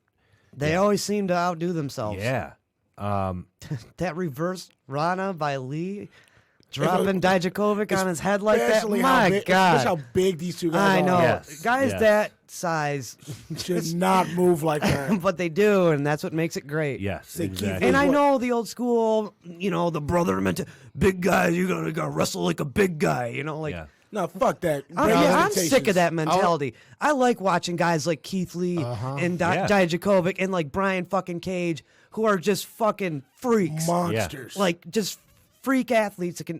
They always seem to outdo themselves. yeah. That reverse Rana by Lee, dropping Dijakovic on his head like that. Especially My God. Especially how big these two guys I know. are. Yes. Guys Yes. that size Should not move like that. but they do, and that's what makes it great. Yes, Say Keith exactly. And I know the old school, the brother meant to big guys, you gotta wrestle like a big guy, like Yeah. No, fuck that. I'm sick of that mentality. I like watching guys like Keith Lee and Dijakovic and like Brian fucking Cage, who are just fucking freaks, Monsters. like just freak athletes that can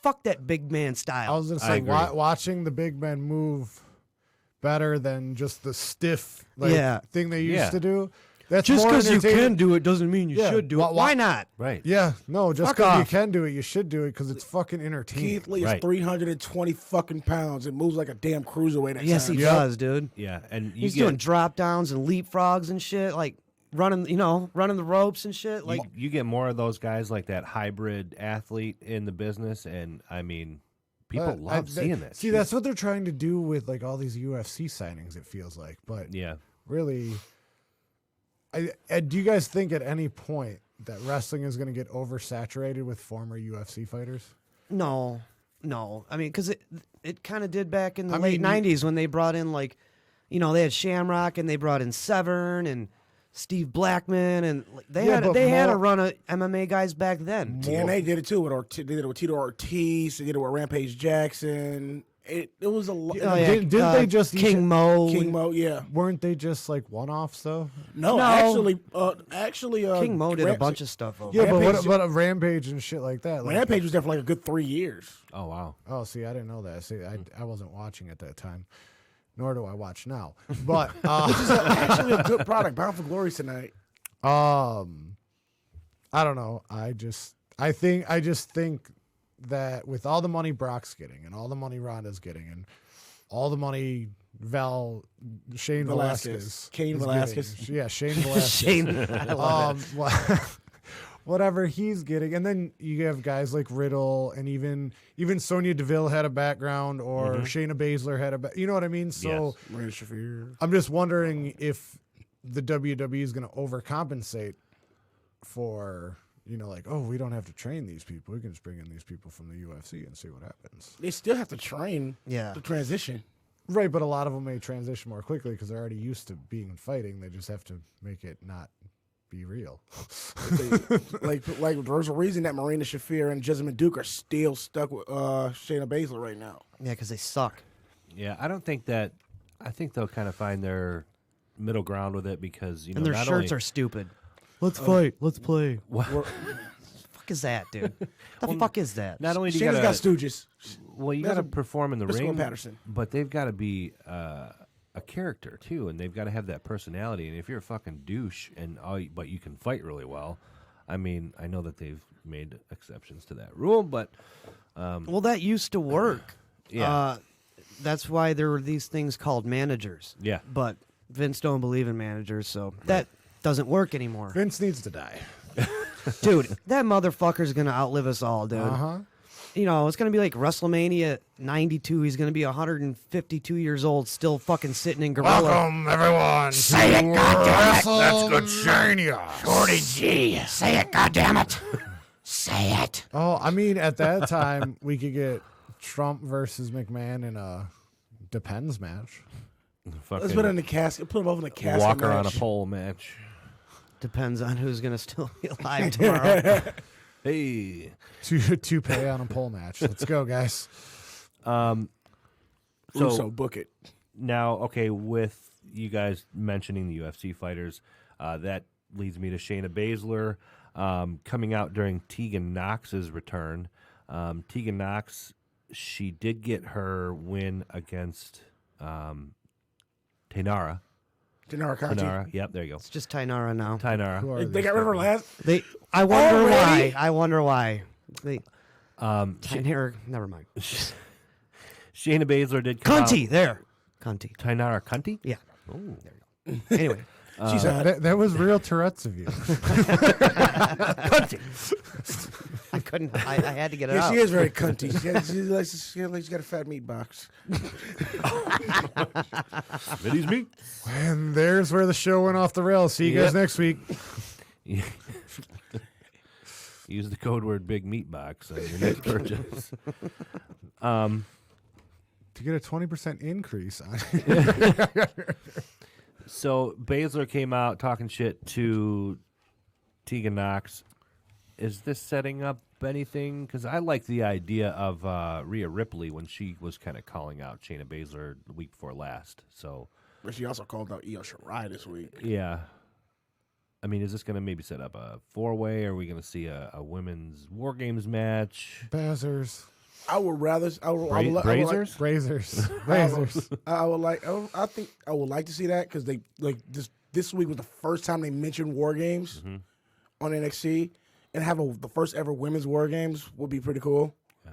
fuck that big man style. I was gonna say watching the big men move better than just the stiff thing they used to do. That's just because you can do it doesn't mean you should do it. Why not? Right. Yeah, no, just Fuck because you off. can do it, you should do it because it's fucking entertaining. Keith Lee is Right. 320 fucking pounds and moves like a damn cruiserweight. At Yes, he times. does, dude. Yeah, and He's doing drop downs and leapfrogs and shit, like running the ropes and shit. Like you get more of those guys like that hybrid athlete in the business, and I mean, people love seeing that. See, shit. that's what they're trying to do with like all these UFC signings. It feels like, but yeah, really, do you guys think at any point that wrestling is going to get oversaturated with former UFC fighters? No. I mean, because it kind of did back in the late 90s when they brought in they had Shamrock and they brought in Severn and Steve Blackman and they had a run of MMA guys back then. TNA did it too. They did it with Tito Ortiz. They did it with Rampage Jackson. It was a lot. Didn't they just King Mo? Yeah. Weren't they just like one-offs though? No. Actually, King Mo did a bunch of stuff over. Yeah, but what a Rampage and shit like that? Like, Rampage was there for like a good 3 years. Oh wow. Oh, see, I didn't know that. See, I wasn't watching at that time, nor do I watch now. But This is actually a good product. Bound for Glory tonight. I don't know. I just think that with all the money Brock's getting and all the money Ronda's getting and all the money Shane Velasquez. Kane is Velasquez. getting, yeah, Shane Velasquez. Shane, I love whatever he's getting, and then you have guys like Riddle and even Sonya Deville had a background, or Shayna Baszler had a you know what I mean? So I'm just wondering if the WWE is going to overcompensate for, like, oh, we don't have to train these people. We can just bring in these people from the UFC and see what happens. They still have to train the transition. Right, but a lot of them may transition more quickly because they're already used to being fighting. They just have to make it not be real. like there's a reason that Marina Shafir and Jessamine Duke are still stuck with Shayna Baszler right now. Yeah, because they suck. Yeah, I think they'll kind of find their middle ground with it because and their shirts are stupid. Let's fight. Let's play. What the fuck is that, dude? The fuck is that? Not only do you Shayna's got Stooges. Well, you got to perform in the Briscoe ring, and Patterson. but they've got to be a character too, and they've got to have that personality. And if you're a fucking douche but you can fight really well, I mean, I know that they've made exceptions to that rule, but well, that used to work. Yeah. That's why there were these things called managers. Yeah. But Vince don't believe in managers, so that doesn't work anymore. Vince needs to die. Dude, that motherfucker's gonna outlive us all, dude. you know, it's going to be like WrestleMania 92. He's going to be 152 years old, still fucking sitting in gorilla. Welcome, everyone. Say it, goddammit. That's good shit. Shorty G. Say it, goddammit. Say it. Oh, I mean, at that time, we could get Trump versus McMahon in a Depends match. Let's put it in the casket. Put them over in the casket. Walker match. on a pole match. Depends on who's going to still be alive tomorrow. Hey. Toupee on a pole match. Let's go, guys. So book it. Now, okay, with you guys mentioning the UFC fighters, that leads me to Shayna Baszler coming out during Tegan Knox's return. Tegan Knox, she did get her win against Tainara. Tainara Conti. Tainara, yep, there you go. It's just Tainara now. Tainara. They got rid of her last. I wonder Already? why. I wonder why. Tainara, never mind. Shayna Baszler did come Cunty, out. there. Cunty. Tainara Cunty? Yeah. Oh. Anyway. She's that was real Tourette's of you. Cunty. I couldn't. I had to get it Yeah, out. she is very cunty. She's got a fat meat box. Smitty's meat. And there's where the show went off the rails. See you guys next week. Use the code word Big Meat Box on your next purchase. To get a 20% increase on So Baszler came out talking shit to Tegan Knox. Is this setting up anything? Because I like the idea of Rhea Ripley when she was kind of calling out Shayna Baszler the week before last. So, But she also called out Io Shirai this week. yeah. I mean, is this going to maybe set up a four-way? Are we going to see a women's War Games match? Bazzers. I would rather. Brazers? Brazers. I would like. I think I would like to see that because they like this week was the first time they mentioned War Games on NXT, and have the first ever women's War Games would be pretty cool. Yeah.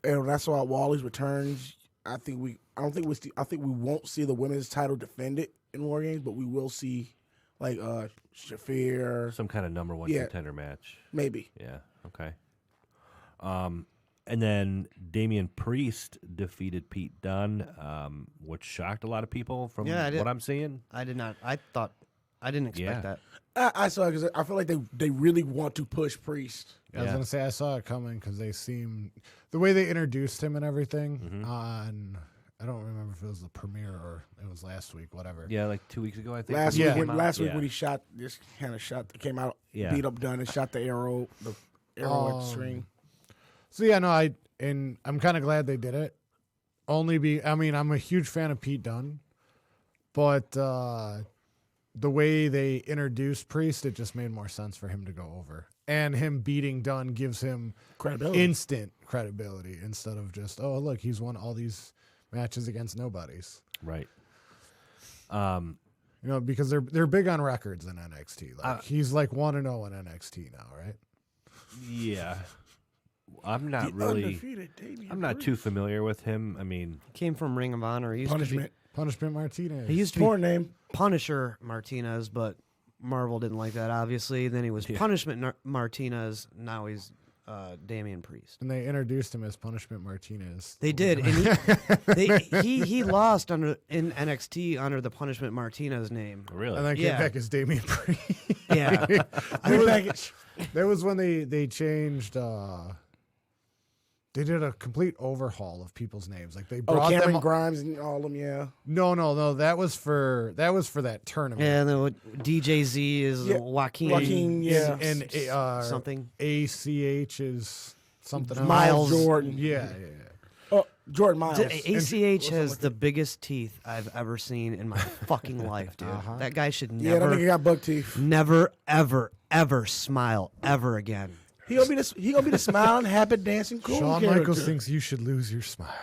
And when I saw Wally's returns, I think we won't see the women's title defended in War Games, but we will see like Shafir, Some kind of number one contender match. maybe. Yeah, okay. And then Damian Priest defeated Pete Dunne, which shocked a lot of people from what I'm seeing. I did not. I didn't expect that. I saw it because I feel like they really want to push Priest. I was going to say I saw it coming because they seemed the way they introduced him and everything on. I don't remember if it was the premiere or it was last week, whatever. Yeah, like 2 weeks ago, I think. Last week when he shot, just kind of shot, came out, Yeah. beat up Dunn and shot the arrow at the string. So yeah, no, I'm kind of glad they did it. I'm a huge fan of Pete Dunne, but the way they introduced Priest, it just made more sense for him to go over. And him beating Dunn gives him Credibility. instant credibility instead of just, oh, look, he's won all these matches against nobodies. Right. Because they're big on records in NXT. Like he's like 1-0 in NXT now, right? Yeah. I'm not too familiar with him. I mean, Came from Ring of Honor. He used Punishment Martinez. He used to Porn be name. Punisher Martinez, but Marvel didn't like that, obviously. Then he was Punishment Martinez. Now he's Damian Priest. And they introduced him as Punishment Martinez. They did, and he lost in NXT under the Punishment Martinez name. Really? And then came back as Damian Priest. Yeah. That was when they changed. They did a complete overhaul of people's names. Like they brought Cameron Grimes and all of them. Yeah. No. That was for that tournament. Yeah, and then DJZ is Joaquin. Yeah. And something. ACH is something else. Miles Jordan. Yeah. Oh, Jordan Miles. ACH has the biggest teeth I've ever seen in my fucking life, dude. That guy should never. Yeah, that nigga got buck teeth. Never, ever, ever smile ever again. He gonna be the smiling, happy, dancing, cool Shawn character. Michaels thinks you should lose your smile.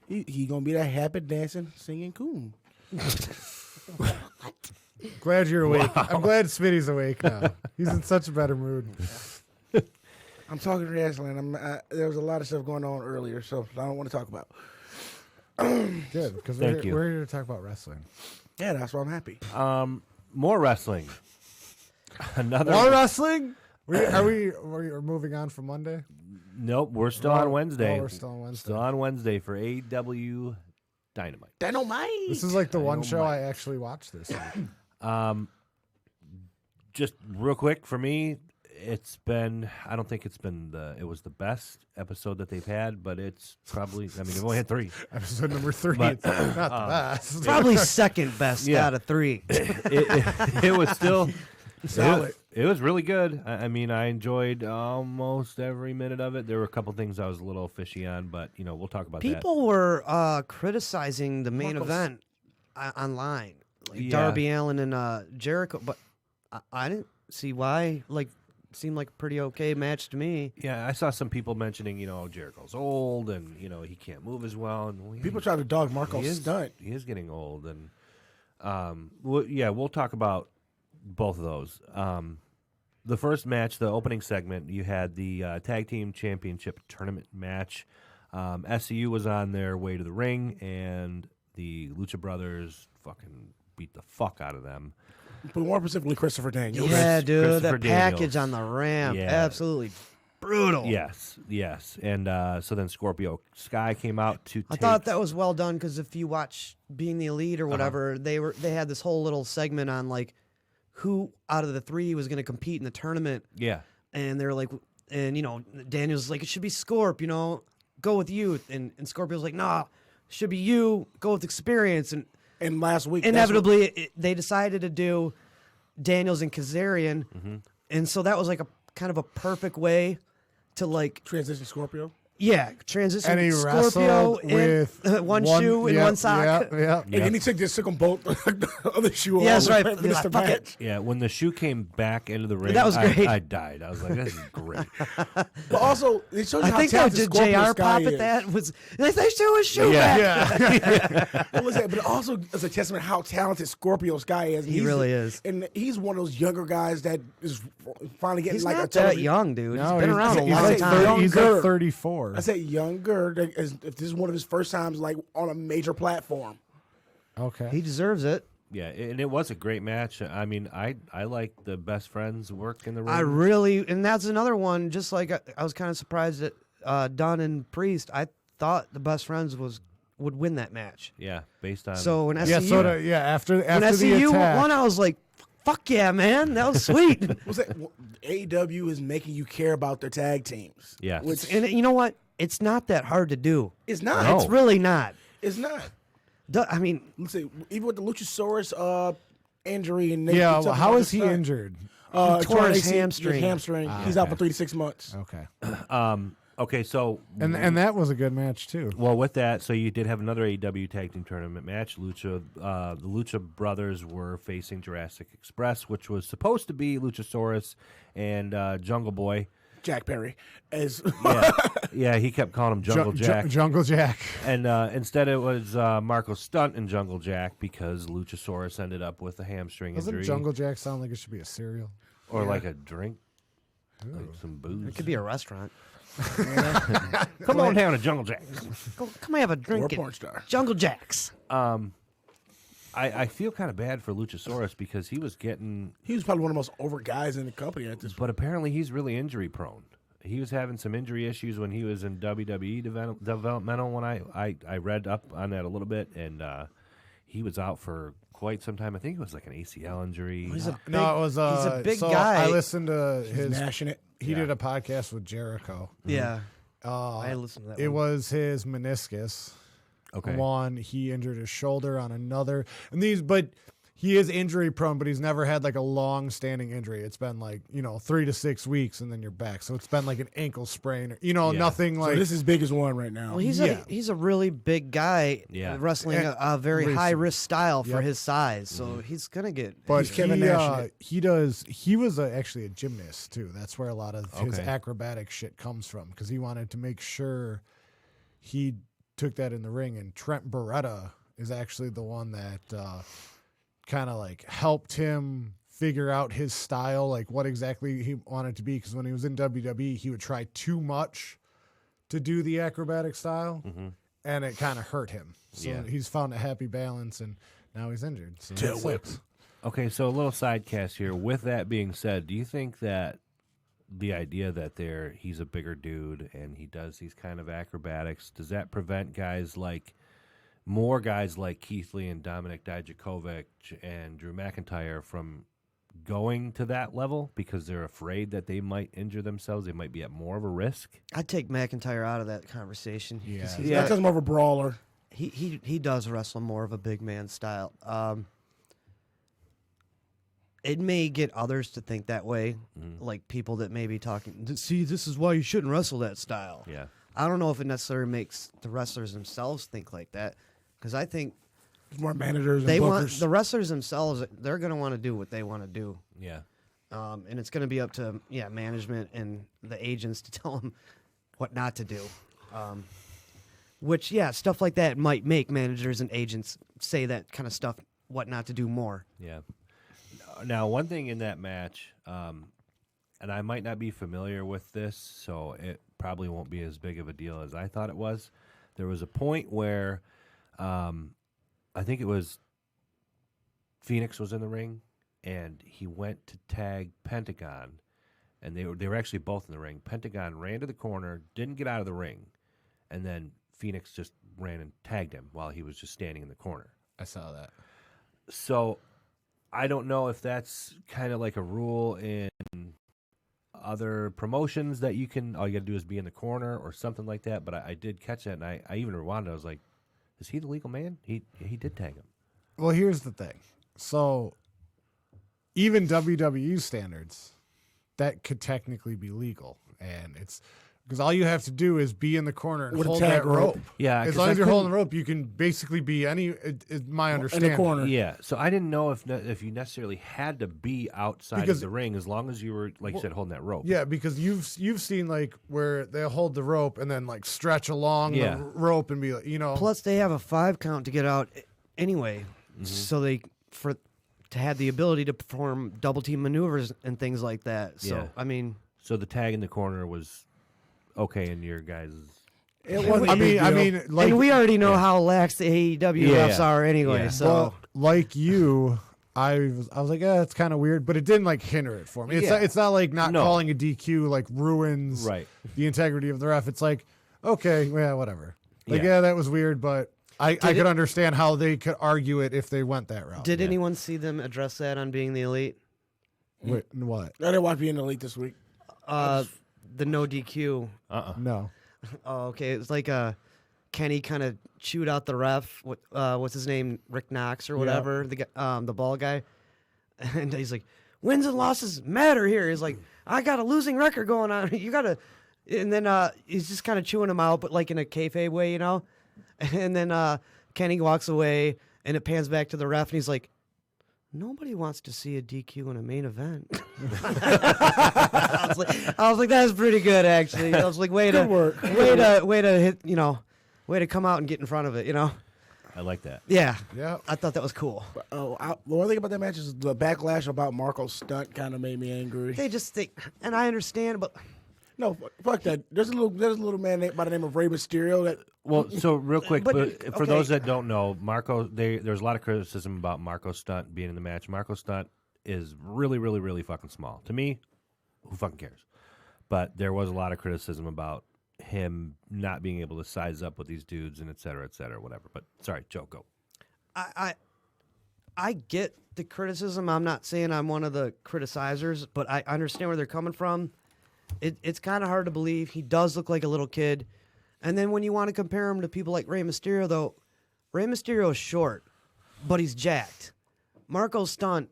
he gonna be that happy, dancing, singing coon. Glad you're awake. Wow. I'm glad Smitty's awake now. He's in such a better mood. I'm talking wrestling. There was a lot of stuff going on earlier, so I don't want to talk about. Good, because we're here to talk about wrestling. Yeah, that's why I'm happy. More wrestling. More wrestling? We're moving on from Monday? Nope, we're still on Wednesday. Oh, we're still on Wednesday. Still on Wednesday for AEW Dynamite. Dynamite. This is like the one show I actually watched this week. Just real quick for me, it's been. I don't think it was the best episode that they've had, but it's probably. I mean, they've only had 3. Episode number 3. But, it's not the best. Probably second best out of 3. It was still solid. It was really good. I mean, I enjoyed almost every minute of it. There were a couple things I was a little fishy on, but we'll talk about that. People were criticizing the main event online, like Darby Allin and Jericho, but I didn't see why. Like, seemed like a pretty okay match to me. Yeah, I saw some people mentioning, Jericho's old and he can't move as well. And people try to dog Marco's stunt. He is getting old, and we'll talk about both of those. The first match, the opening segment, you had the Tag Team Championship Tournament match. SCU was on their way to the ring, and the Lucha Brothers fucking beat the fuck out of them. But more specifically, Christopher Daniels. Yeah, dude, that Daniels. package on the ramp, absolutely brutal. Yes. And so then Scorpio Sky came out to I thought that was well done, because if you watch Being the Elite or whatever, they had this whole little segment on, like, who out of the 3 was going to compete in the tournament. Yeah. And they're like, and, Daniels was like, it should be Scorp, go with youth. And Scorpio's like, nah, should be you, go with experience. And last week, inevitably, they decided to do Daniels and Kazarian. Mm-hmm. And so that was like a kind of a perfect way to, like, transition Scorpio. Yeah, transition And he Scorpio wrestled with one shoe and one sock. Yeah. And then he took them both the other shoe Yeah, off. that's right. and finished the Fuck it. match. Yeah, when the shoe came back into the ring, That was great. I died. I was like, this is great. But also, it shows you I how think talented did Scorpio JR Sky pop is. at that? They show his shoe back. What was that? But also, it's a testament how talented Scorpio Sky is. He really is. And he's one of those younger guys that is finally getting He's like not a that television. young, dude. No, he's been around a he's long like time. He's Younger. like 34. I said younger. If this is one of his first times, like, on a major platform. Okay. He deserves it. Yeah, and it was a great match. I mean, I like the best friends work in the ring. And that's another one. Just like I was kind of surprised that Dunn and Priest. I thought the best friends would win that match. Yeah, based on So when SCU, after when the SCU attack, won, I was like, "Fuck yeah, man, that was sweet." Was that AEW is making you care about their tag teams? Yeah, And you know what? It's not that hard to do. It's not. No. It's really not. It's not. I mean, Let's see. Even with the Luchasaurus injury, and well, how is he injured? He tore his hamstring. He's out for 3 to 6 months. Okay. Okay, so And that was a good match too. well, with that, so you did have another AEW Tag Team Tournament match. The Lucha Brothers were facing Jurassic Express, which was supposed to be Luchasaurus and Jungle Boy. Jack Perry, as Yeah, he kept calling him Jungle Jack. Jungle Jack. And instead it was Marco Stunt and Jungle Jack, because Luchasaurus ended up with a hamstring Doesn't injury. Jungle Jack sound like it should be a cereal? Or like a drink, like some booze. it could be a restaurant. Come on down to Jungle Jack. Come have a drink or a at porn star. Jungle Jacks. I feel kind of bad for Luchasaurus because he was probably one of the most over guys in the company at this point. but apparently he's really injury prone. He was having some injury issues when he was in WWE developmental. When I read up on that a little bit, and he was out for quite some time. I think it was like an ACL injury. He's a He's a big so guy. I listened to his. Gnashing it. He did a podcast with Jericho. Yeah, I listened to that. It one. was his meniscus. Okay. One, he injured his shoulder on another. But he is injury prone, but he's never had like a long standing injury. It's been like, 3 to 6 weeks and then you're back. So it's been like an ankle sprain or, nothing like. So this is big as one right now. Well, he's a really big guy, wrestling a very high risk style for his size. So he's gonna get. But he's Kevin Nash. He was actually a gymnast too. That's where a lot of his acrobatic shit comes from, because he wanted to make sure he took that in the ring. And Trent Beretta is actually the one that kind of like helped him figure out his style, like what exactly he wanted to be. Because when he was in WWE, he would try too much to do the acrobatic style, and it kind of hurt him. So he's found a happy balance, and now he's injured. So Tail that whip. sucks. Okay, so a little sidecast here. With that being said, do you think that the idea that he's a bigger dude and he does these kind of acrobatics, does that prevent more guys like Keith Lee and Dominik Dijakovic and Drew McIntyre from going to that level because they're afraid that they might injure themselves? They might be at more of a risk. I'd take McIntyre out of that conversation. Yeah, that's more of a brawler. He does wrestle more of a big man style. It may get others to think that way, like people that may be talking, see, this is why you shouldn't wrestle that style. Yeah. I don't know if it necessarily makes the wrestlers themselves think like that, because I think There's more managers and they bookers. want the wrestlers themselves. They're going to want to do what they want to do. Yeah. And it's going to be up to management and the agents to tell them what not to do. Which stuff like that might make managers and agents say that kind of stuff, what not to do more. Yeah. Now, one thing in that match, and I might not be familiar with this, so it probably won't be as big of a deal as I thought it was. There was a point where I think it was Phoenix was in the ring, and he went to tag Pentagon, and they were actually both in the ring. Pentagon ran to the corner, didn't get out of the ring, and then Phoenix just ran and tagged him while he was just standing in the corner. I saw that. So I don't know if that's kind of like a rule in other promotions that all you got to do is be in the corner or something like that. But I did catch that, and I even rewound it. I was like, is he the legal man? He did tag him. Well, here's the thing. So even WWE standards, that could technically be legal. And it's because all you have to do is be in the corner and With a hold tag that rope. Yeah, as long as you're holding the rope, you can basically be my understanding. In the corner. Yeah, so I didn't know if you necessarily had to be outside of the ring as long as you were, like you said, holding that rope. Yeah, because you've seen like where they hold the rope and then like stretch along the rope and be like, Plus, they have a 5 count to get out anyway, so to have the ability to perform double team maneuvers and things like that. So so the tag in the corner was okay in your guys'. It wasn't. I mean, like, and we already know how lax the AEW refs are anyway. Yeah. So, well, like you, I was like, it's kind of weird, but it didn't like hinder it for me. It's not like not calling a DQ like ruins the integrity of the ref. It's like, okay, whatever. Like, that was weird, but I could understand how they could argue it if they went that route. Did anyone see them address that on Being the Elite? Wait, what? I didn't watch Being the Elite this week. The no DQ. No. Oh, okay. It's like Kenny kind of chewed out the ref. What's his name? Rick Knox or whatever. The ball guy. And he's like, wins and losses matter here. He's like, I got a losing record going on. You got to. And then he's just kind of chewing him out, but like in a kayfabe way, And then Kenny walks away, and it pans back to the ref, and he's like, nobody wants to see a DQ in a main event. I was like, that's pretty good, actually. I was like, way to hit, way to come out and get in front of it, I like that. Yeah. Yeah. I thought that was cool. The one thing about that match is the backlash about Marco's stunt kind of made me angry. They just think, and I understand, but no, fuck that. There's a little man by the name of Rey Mysterio that. Well, so real quick, but for okay. those that don't know, there's a lot of criticism about Marco's stunt being in the match. Marco's stunt is really, really, really fucking small. To me, who fucking cares? But there was a lot of criticism about him not being able to size up with these dudes and et cetera, whatever. But sorry, Joe, go. I get the criticism. I'm not saying I'm one of the criticizers, but I understand where they're coming from. It's kind of hard to believe. He does look like a little kid. And then when you want to compare him to people like Rey Mysterio, though, Rey Mysterio is short, but he's jacked. Marco's stunt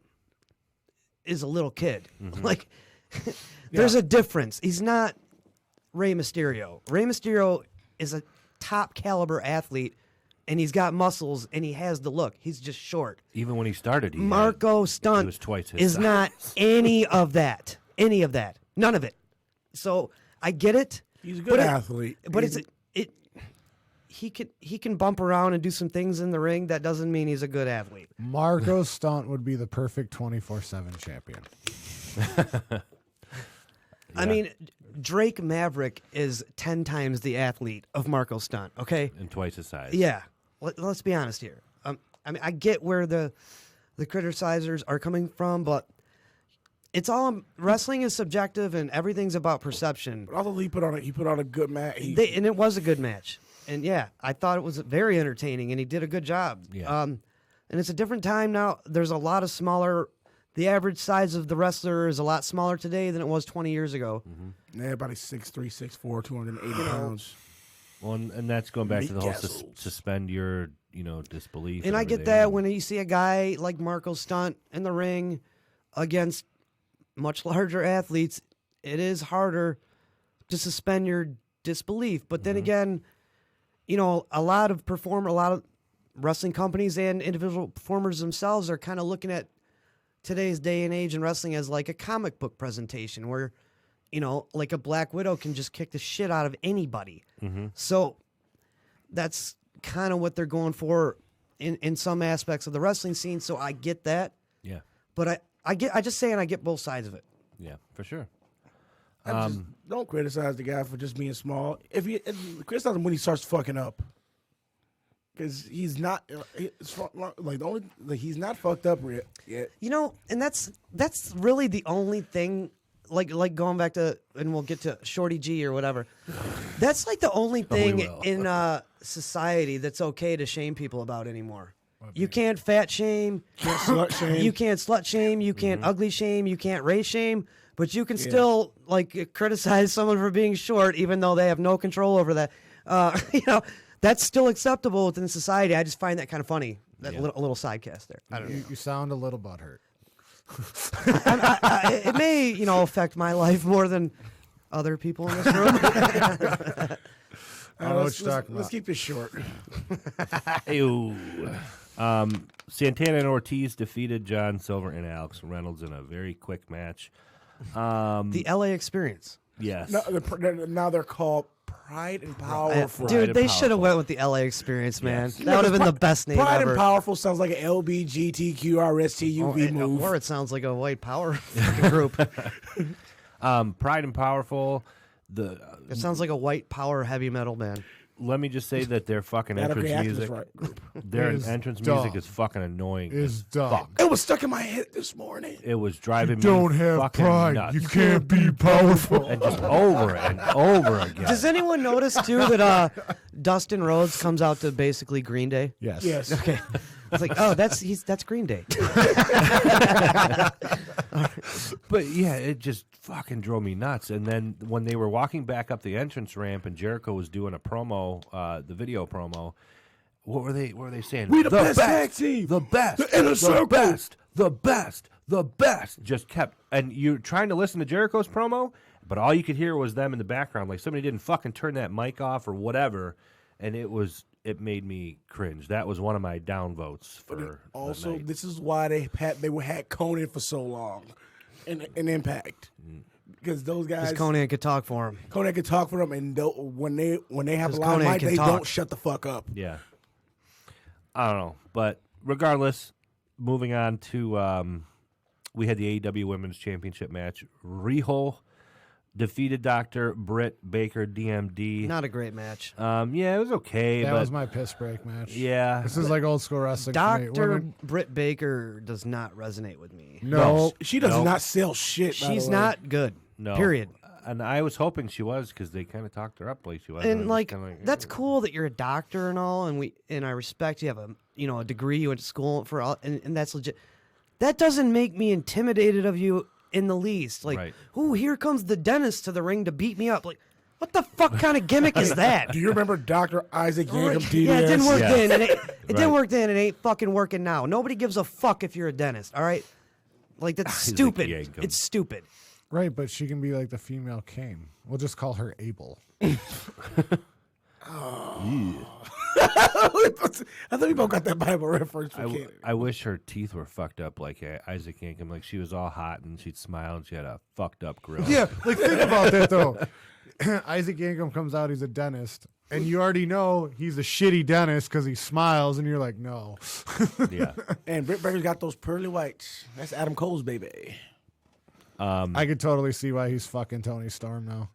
is a little kid. Like, there's a difference. He's not Rey Mysterio. Rey Mysterio is a top caliber athlete, and he's got muscles, and he has the look. He's just short. Even when he started, Marco Stunt was twice his is size. not any of that. Any of that. None of it. So I get it. He's a good athlete. But he can bump around and do some things in the ring. That doesn't mean he's a good athlete. Marco Stunt would be the perfect 24/7 champion. I mean, Drake Maverick is 10 times the athlete of Marco Stunt, okay? And twice his size. Yeah. Let's be honest here. I mean, I get where the criticizers are coming from, but it's all wrestling is subjective and everything's about perception. But although he put on a good match, And it was a good match. And yeah, I thought it was very entertaining, and he did a good job. Yeah. And it's a different time now. There's a lot of smaller. The average size of the wrestler is a lot smaller today than it was 20 years ago. Mm-hmm. Everybody's 6'3", 6'4", 280 pounds. Well, and that's going back to the whole Meat suspend your, disbelief. And I get that when you see a guy like Marco Stunt in the ring against much larger athletes, it is harder to suspend your disbelief. But then again, a lot of wrestling companies and individual performers themselves are kind of looking at today's day and age in wrestling as like a comic book presentation where, like a Black Widow can just kick the shit out of anybody. Mm-hmm. So that's kind of what they're going for in some aspects of the wrestling scene. So I get that. Yeah. But I get both sides of it. Yeah, for sure. Don't criticize the guy for just being small. Criticize him when he starts fucking up, because he's not he's not fucked up yet. And that's really the only thing. Like going back to, and we'll get to Shorty G or whatever. That's like the only thing in society that's okay to shame people about anymore. You can't fat shame. Can't slut shame. You can't slut shame. You can't ugly shame. You can't race shame. But you can still criticize someone for being short, even though they have no control over that. That's still acceptable within society. I just find that kind of funny. That little sidecast there. I don't know. You sound a little butthurt. It may, affect my life more than other people in this room. Let's keep this short. Santana and Ortiz defeated John Silver and Alex Reynolds in a very quick match. The LA Experience. Yes. Now they're called Pride and Powerful. Dude, they should have went with the LA Experience, man. Yes. That would have been the best name Pride ever. and Powerful sounds like an LBGTQRSTUV move. Or it sounds like a white power fucking group. Pride and Powerful. It sounds like a white power heavy metal band. Let me just say that their fucking entrance music, their entrance music is fucking annoying. Is dumb. Fuck. It was stuck in my head this morning. It was driving me Don't have fucking pride. nuts. You can't be powerful. And just over and over again. Does anyone notice too that Dustin Rhodes comes out to basically Green Day? Yes. Okay. It's like, oh, that's Green Day. But yeah, it just fucking drove me nuts. And then when they were walking back up the entrance ramp and Jericho was doing a promo, the video promo, what were they saying? We the best tag team. The best. The inner circle. The best. Just kept, and you're trying to listen to Jericho's promo, but all you could hear was them in the background. Like somebody didn't fucking turn that mic off or whatever, and it made me cringe. That was one of my downvotes for also, the night. this is why they had Conan for so long in Impact. Because those guys, Because Conan could talk for him. Conan could talk for them, and when they have a lot of Conan mic, can they talk. don't shut the fuck up. Yeah. I don't know. But regardless, moving on to we had the AEW Women's Championship match. Riho defeated Dr. Britt Baker, DMD. Not a great match. Yeah, it was okay. That but was my piss break match. Yeah. This is like old school wrestling. for me. Dr. Women- Britt Baker does not resonate with me. No. She does not sell shit. by She's the way. not good. No. Period. And I was hoping she was because they kind of talked her up like she was. And that's cool that you're a doctor and all, and I respect you have a degree, you went to school for all, and that's legit. That doesn't make me intimidated of you in the least. Like, Right. ooh, here comes the dentist to the ring to beat me up. Like, what the fuck kind of gimmick is that? Do you remember Dr. Isaac Yankum, DDS? Yeah, it didn't work then. And it Right. didn't work then. It ain't fucking working now. Nobody gives a fuck if you're a dentist. All right, like that's Isaac stupid. Yankum. It's stupid. Right, but she can be like the female Kane. We'll just call her Abel. I thought we both got that Bible reference. I wish her teeth were fucked up like Isaac Yankum. Like she was all hot and she'd smile and she had a fucked up grill. Yeah, like think about that though. Isaac Yankum comes out, he's a dentist, and you already know he's a shitty dentist because he smiles, and you're like, no. Yeah. And Britt Baker's got those pearly whites. That's Adam Cole's baby. I could totally see why he's fucking Tony Storm now.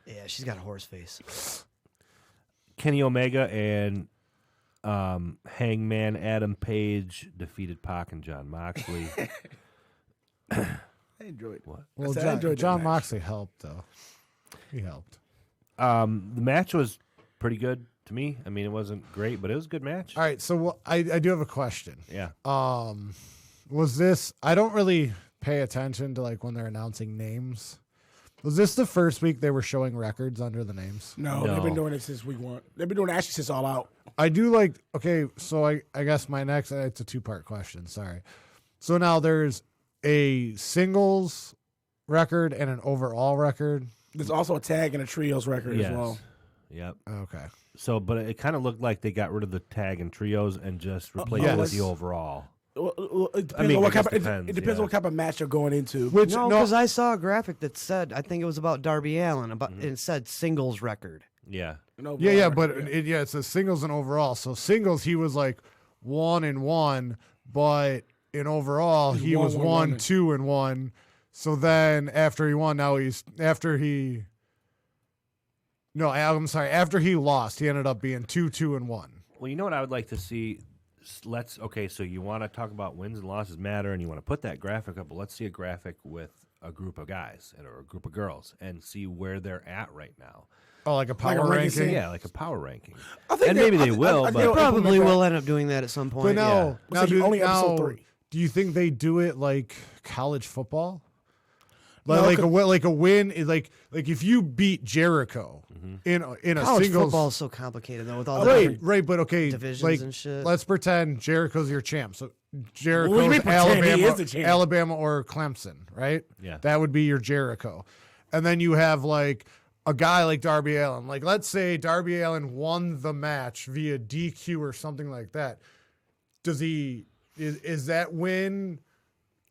Yeah, she's got a horse face. Kenny Omega and Hangman Adam Page defeated Pac and John Moxley. I enjoyed it. What? Well, John Moxley helped, though. He helped. The match was pretty good to me. I mean, it wasn't great, but it was a good match. All right, so I do have a question. Yeah. Was this? I don't really pay attention to like when they're announcing names. Was this the first week they were showing records under the names? No, they've been doing it since week 1. They've been doing it actually since All Out. I do like. Okay, so I guess my next it's a 2-part question. Sorry. So now there's a singles record and an overall record. There's also a tag and a trios record as well. Yep. Okay. So, but it kind of looked like they got rid of the tag and trios and just replaced it with the overall. Well, it depends I mean, on what it type of, depends, it depends on what type of match you're going into. No, because I saw a graphic that said, I think it was about Darby Allin, and it said singles record. Yeah. Yeah, but it says singles and overall. So singles, he was like 1-1, but in overall, he was 1-2-1. So then after he won, after he lost, he ended up being 2-2-1. Well, you know what I would like to see? So you want to talk about wins and losses matter, and you want to put that graphic up, but let's see a graphic with a group of guys or a group of girls and see where they're at right now. Oh, like a power ranking? Yeah, like a power ranking. And maybe they will, but they probably will end up doing that at some point. But now, only episode 3. Do you think they do it like college football? Like a win is like if you beat Jericho in a college singles. Football is so complicated though with all the right, but okay, divisions and shit. Let's pretend Jericho's your champ. So Jericho's Alabama or Clemson, right? Yeah, that would be your Jericho, and then you have like a guy like Darby Allin. Like let's say Darby Allin won the match via DQ or something like that. Is that win?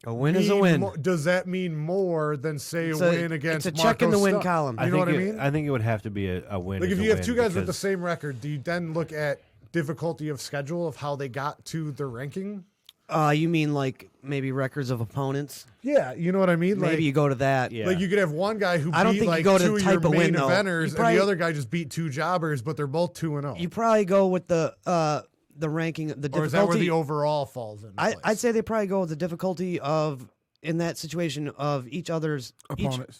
A win is a win. Does that mean more than say a win against? It's a check in the win column. You know what I mean? I think it would have to be a win. Like if you have two guys with the same record, do you then look at difficulty of schedule of how they got to the ranking? You mean like maybe records of opponents? Yeah, you know what I mean. Maybe like, you go to that. Yeah. Like you could have one guy who I don't beat think like you go to two of type your of win, main though. eventers, You probably- and the other guy just beat 2 jobbers, but they're both 2-0. You probably go with the ranking, the difficulty. Or is that where the overall falls in? I'd say they probably go with the difficulty of in that situation of each other's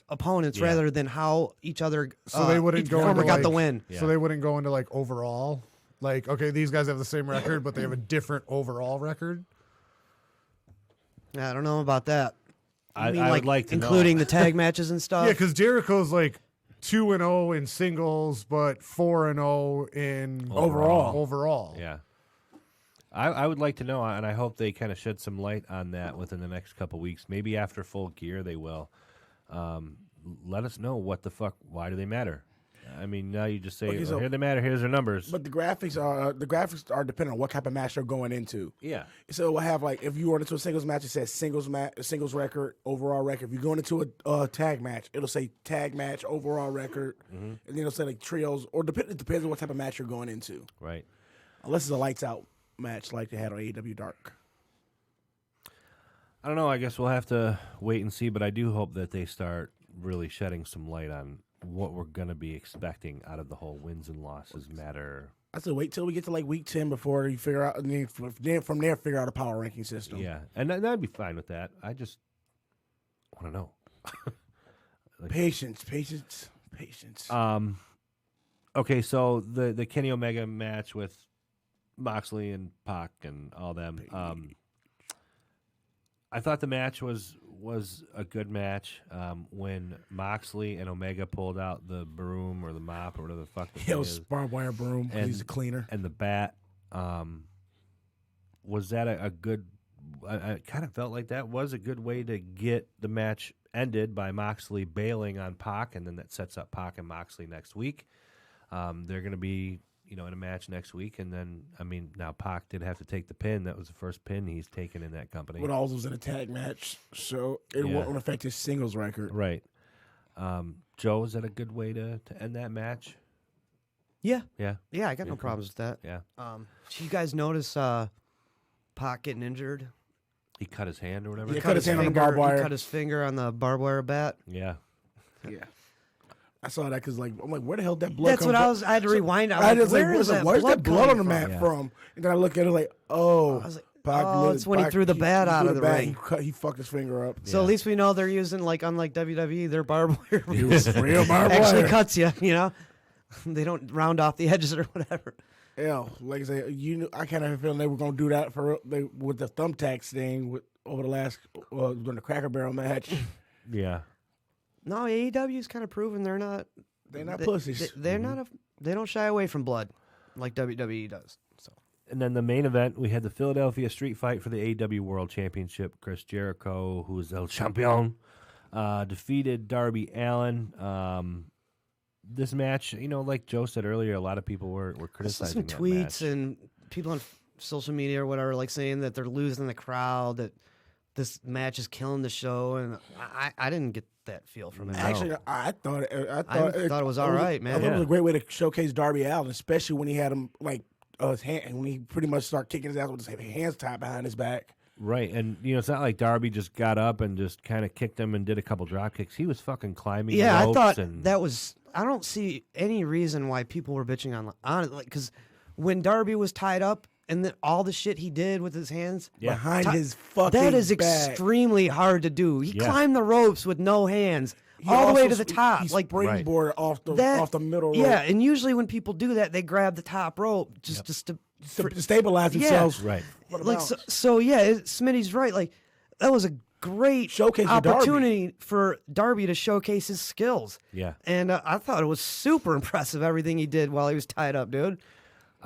opponents Yeah. rather than how each other. So they wouldn't each go performer into got like, the win. So they wouldn't go into like overall. Like okay, these guys have the same record, but they have a different overall record. I don't know about that. I mean, would like to including know. the tag matches and stuff. Yeah, because Jericho's like 2-0 in singles, but 4-0 in overall. Yeah. I would like to know, and I hope they kind of shed some light on that within the next couple weeks. Maybe after Full Gear they will. Let us know what the fuck. Why do they matter? I mean, now you just say, here they matter. Here's their numbers. But the graphics are dependent on what type of match they're going into. Yeah. So we'll have like if you went into a singles match, it says singles record, overall record. If you're going into a tag match, it'll say tag match, overall record, and then it'll say like trios. Or it depends on what type of match you're going into. Right. Unless it's a lights out match like they had on AEW Dark. I don't know. I guess we'll have to wait and see, but I do hope that they start really shedding some light on what we're going to be expecting out of the whole wins and losses matter. I said wait till we get to like week 10 before you figure out, and then from there figure out a power ranking system. Yeah, and I'd be fine with that. I just want to know. Patience. Okay, so the Kenny Omega match with Moxley and Pac and all them. I thought the match was a good match. When Moxley and Omega pulled out the broom or the mop or whatever the fuck. It was barbed wire broom. He's a cleaner. And the bat. Was that a good? I kind of felt like that was a good way to get the match ended by Moxley bailing on Pac, and then that sets up Pac and Moxley next week. They're going to be, in a match next week, and then now Pac did have to take the pin. That was the first pin he's taken in that company. But also was in a tag match, so it won't affect his singles record. Right. Joe, is that a good way to end that match? Yeah. Yeah. Yeah, I got no problems with that. Yeah. Did you guys notice Pac getting injured? He cut his hand or whatever? He cut his hand on the barbed wire. He cut his finger on the barbed wire bat. Yeah. Yeah. I saw that because I'm like, where the hell did that blood That's come what from? I had to rewind. I was like, where's that blood on coming the mat from? from? And then I look at it like, oh. I was like, Pac it's when he threw the bat out of the ring. He fucked his finger up. So at least we know they're using, unlike WWE, their barbed wire. Real barbed actually wire. cuts you, They don't round off the edges or whatever. Yeah, like I say, I kind of have a feeling they were going to do that with the thumbtacks thing over the last during the Cracker Barrel match. Yeah. No, AEW's kind of proven they're not pussies. They're not. They don't shy away from blood like WWE does. So. And then the main event, we had the Philadelphia Street Fight for the AEW World Championship. Chris Jericho, who is El Champion, defeated Darby Allin. This match, like Joe said earlier, a lot of people were criticizing some that tweets match. and people on social media or whatever, saying that they're losing the crowd, that this match is killing the show, and I didn't get that feel from it. Actually, I thought it was all right, man. I thought it was a great way to showcase Darby Allin, especially when he had him his hand, when he pretty much started kicking his ass with his hands tied behind his back. Right, and it's not like Darby just got up and just kind of kicked him and did a couple drop kicks. He was fucking climbing. Yeah, ropes I thought and that was. I don't see any reason why people were bitching on it, because when Darby was tied up and then all the shit he did with his hands behind his fucking that is back. extremely hard to do. He climbed the ropes with no hands all the way to the top, He springboarded off the middle rope. Yeah, and usually when people do that, they grab the top rope just to stabilize themselves. Right. Smitty's right. That was a great showcase opportunity for Darby to showcase his skills. Yeah. And I thought it was super impressive, everything he did while he was tied up, dude.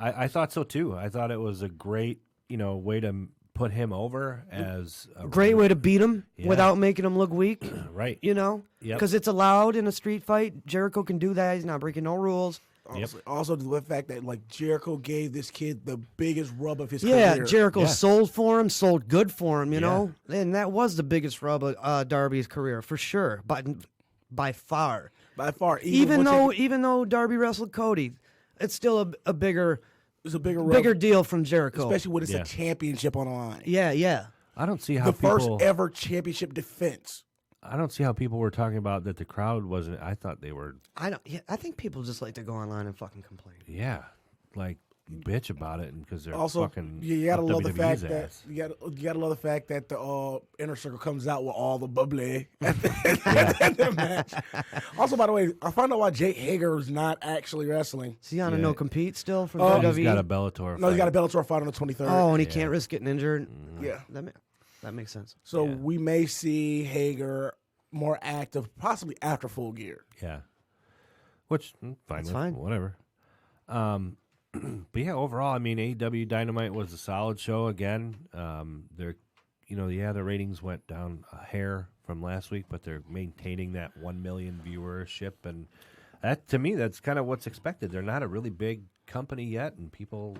I thought so too. I thought it was a great, way to put him over as a great way to beat him without making him look weak. Right. Because it's allowed in a street fight. Jericho can do that. He's not breaking no rules. Also, the fact that Jericho gave this kid the biggest rub of his career. career. Jericho sold for him, sold good for him, know? And that was the biggest rub of Darby's career, for sure. But by far. By far. Even though Darby wrestled Cody, it's still a bigger deal from Jericho. Especially when it's a championship on the line. Yeah. I don't see how first ever championship defense. I don't see how people were talking about that the crowd wasn't. I thought they were. I think people just like to go online and fucking complain. Yeah, bitch about it, and because they're also fucking. You gotta love the fact ass. that you gotta love the fact that the inner circle comes out with all the bubbly at the match. Also, by the way, I found out why Jake Hager is not actually wrestling. Is he on a no compete still for WWE? He's got a Bellator. No, he's got a Bellator fight on the 23rd. Oh, and he can't risk getting injured. Yeah, that makes sense. So we may see Hager more active, possibly after Full Gear. Yeah, which fine. Whatever. But yeah, overall, I mean, AEW Dynamite was a solid show again. The ratings went down a hair from last week, but they're maintaining that 1 million viewership, and that to me, that's kind of what's expected. They're not a really big company yet, and people,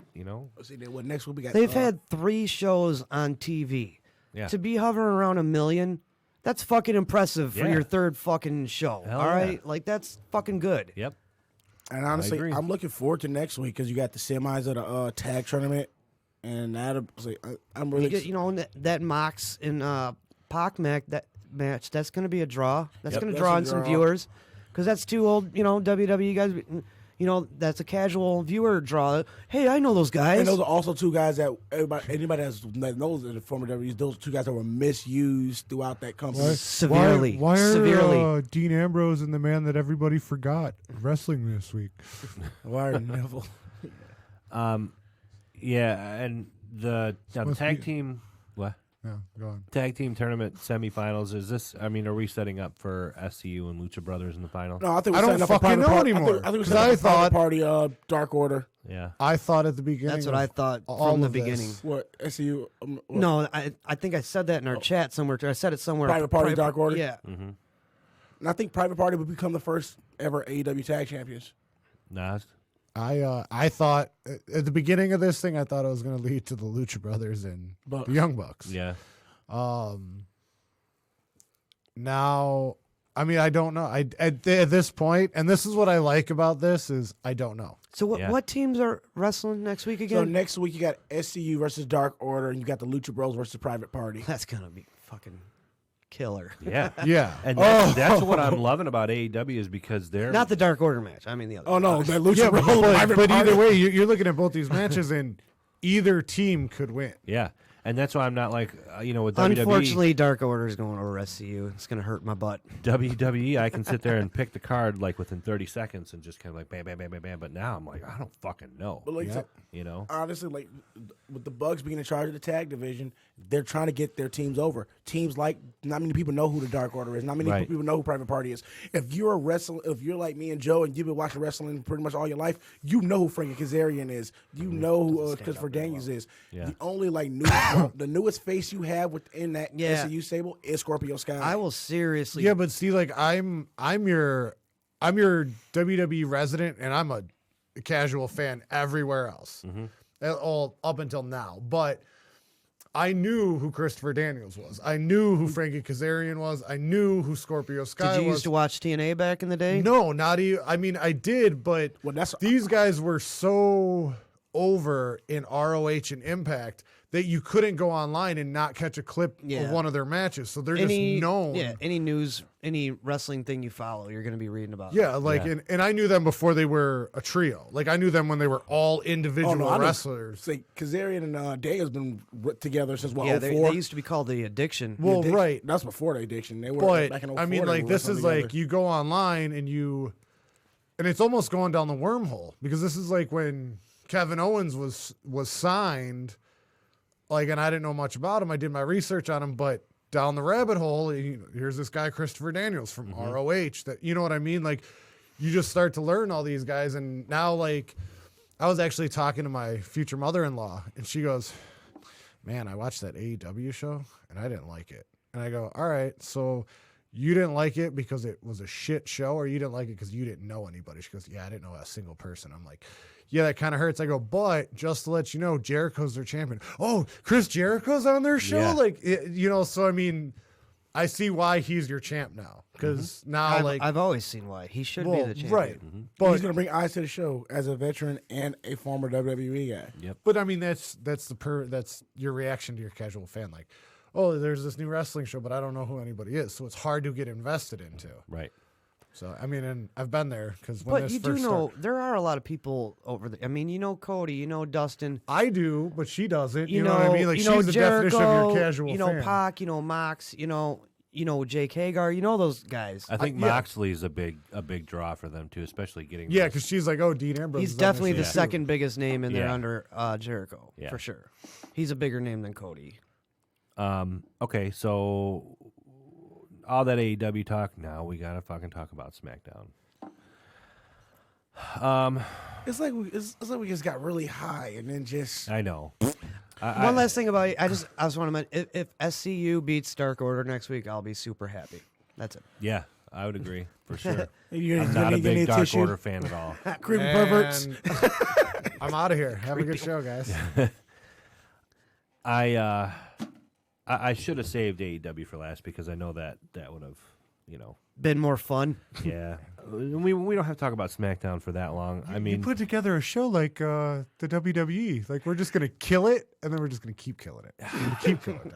See, next week we got. They've had 3 shows on TV. Yeah. To be hovering around 1 million, that's fucking impressive for your third fucking show. Hell all right? yeah. That's fucking good. Yep. And honestly, I'm looking forward to next week because you got the semis of the tag tournament, and I'm really that Mox and Pac that match. That's going to be a draw. That's going to draw in some viewers because that's 2 old WWE guys. That's a casual viewer draw. Hey, I know those guys. And those are also 2 guys that anybody that knows the former WWE, those 2 guys that were misused throughout that company. Severely. Why are Dean Ambrose and the man that everybody forgot wrestling this week? Why are Neville? Yeah, and the tag team. What? Yeah, go on. Tag team tournament semifinals. Is this? I mean, are we setting up for SCU and Lucha Brothers in the final? No, I think I don't fucking know anymore. I think we're setting up a private party, Dark Order. Yeah, I thought at the beginning. That's what I thought from the beginning. What SCU? No, I think I said that in our chat somewhere. I said it somewhere. Private party, Dark Order. Yeah. Mm-hmm. And I think Private Party would become the first ever AEW tag champions. Nah. I thought at the beginning of this thing, I thought it was going to lead to the Lucha Brothers and the Young Bucks. Yeah. Now, I mean, I don't know. At this point, and this is what I like about this is I don't know. So what teams are wrestling next week again? So next week you got SCU versus Dark Order, and you got the Lucha Bros versus Private Party. That's gonna be fucking killer. Yeah. Yeah. And that's what I'm loving about AEW is because they're Not the Dark Order match. I mean the other. Oh no, that Lucha Yeah, Bros private but party. either way, you're looking at both these matches, and either team could win. Yeah. And that's why I'm not like, with Unfortunately, Dark Order is going over SCU. It's going to hurt my butt. WWE, I can sit there and pick the card like within 30 seconds and just kind of like bam, bam, bam, bam, bam. But now I'm like, I don't fucking know. But like, honestly, like with the Bucks being in charge of the tag division, they're trying to get their teams over. Teams like not many people know who the Dark Order is. Not many people know who Private Party is. If you're like me and Joe, and you've been watching wrestling pretty much all your life, you know who Frankie Kazarian is. You know who Christopher Daniels is. Yeah. The only the newest face you have within that SCU stable is Scorpio Sky. I will seriously. Yeah, but see, like I'm your WWE resident, and I'm a casual fan everywhere else, all up until now. But I knew who Christopher Daniels was. I knew who Frankie Kazarian was. I knew who Scorpio Sky was. Did you used to watch TNA back in the day? No, not even. I mean, I did, but these guys were so over in ROH and Impact that you couldn't go online and not catch a clip of one of their matches. So they're just known. Yeah, any news, any wrestling thing you follow, you're going to be reading about. Yeah, like, and I knew them before they were a trio. Like, I knew them when they were all individual wrestlers. Say Kazarian and Daniels been together since, Yeah, they used to be called the Addiction. Well, right. That's before the Addiction. They were back in 04. I mean, like, this is like, you go online and it's almost going down the wormhole, because this is like when Kevin Owens was signed. Like, and I didn't know much about him. I did my research on him, but down the rabbit hole, here's this guy, Christopher Daniels from ROH. That, you know what I mean? Like, you just start to learn all these guys. And now, like, I was actually talking to my future mother-in-law, and she goes, man, I watched that AEW show, and I didn't like it. And I go, all right, so you didn't like it because it was a shit show, or you didn't like it because you didn't know anybody? She goes, yeah, I didn't know a single person. I'm like, yeah, that kind of hurts. I go, but just to let you know, Jericho's their champion. Oh, Chris Jericho's on their show? Yeah. Like, so I mean, I see why he's your champ now. Because now, I've always seen why. He should be the champion. Right. But he's going to bring eyes to the show as a veteran and a former WWE guy. Yep. But I mean, that's your reaction to your casual fan. Like, oh, there's this new wrestling show, but I don't know who anybody is. So it's hard to get invested into. Right. So, I mean, and I've been there because when but this you first do know started, there are a lot of people over there. I mean, you know Cody, you know Dustin. I do, but she doesn't. You know what I mean? Like, she's the Jericho, definition of your casual you know fan. Pac, you know Mox, you know Jake Hagar, you know those guys. I think Moxley's a big draw for them too, especially getting. Yeah, because she's like, oh, Dean Ambrose. He's definitely the second biggest name in there under Jericho, Yeah. for sure. He's a bigger name than Cody. Okay, so all that AEW talk, now we gotta fucking talk about SmackDown. It's like we just got really high and then just. I know. One last thing about it, I just want to mention, if SCU beats Dark Order next week, I'll be super happy. That's it. Yeah, I would agree for sure. You're I'm not a big Dark tissue? Order fan at all. Creepy perverts. I'm out of here. Have a good show, guys. I should have saved AEW for last because I know that would have, been more fun. Yeah, we don't have to talk about SmackDown for that long. I mean, you put together a show like the WWE. Like, we're just gonna kill it, and then we're just gonna keep killing it. Keep killing it.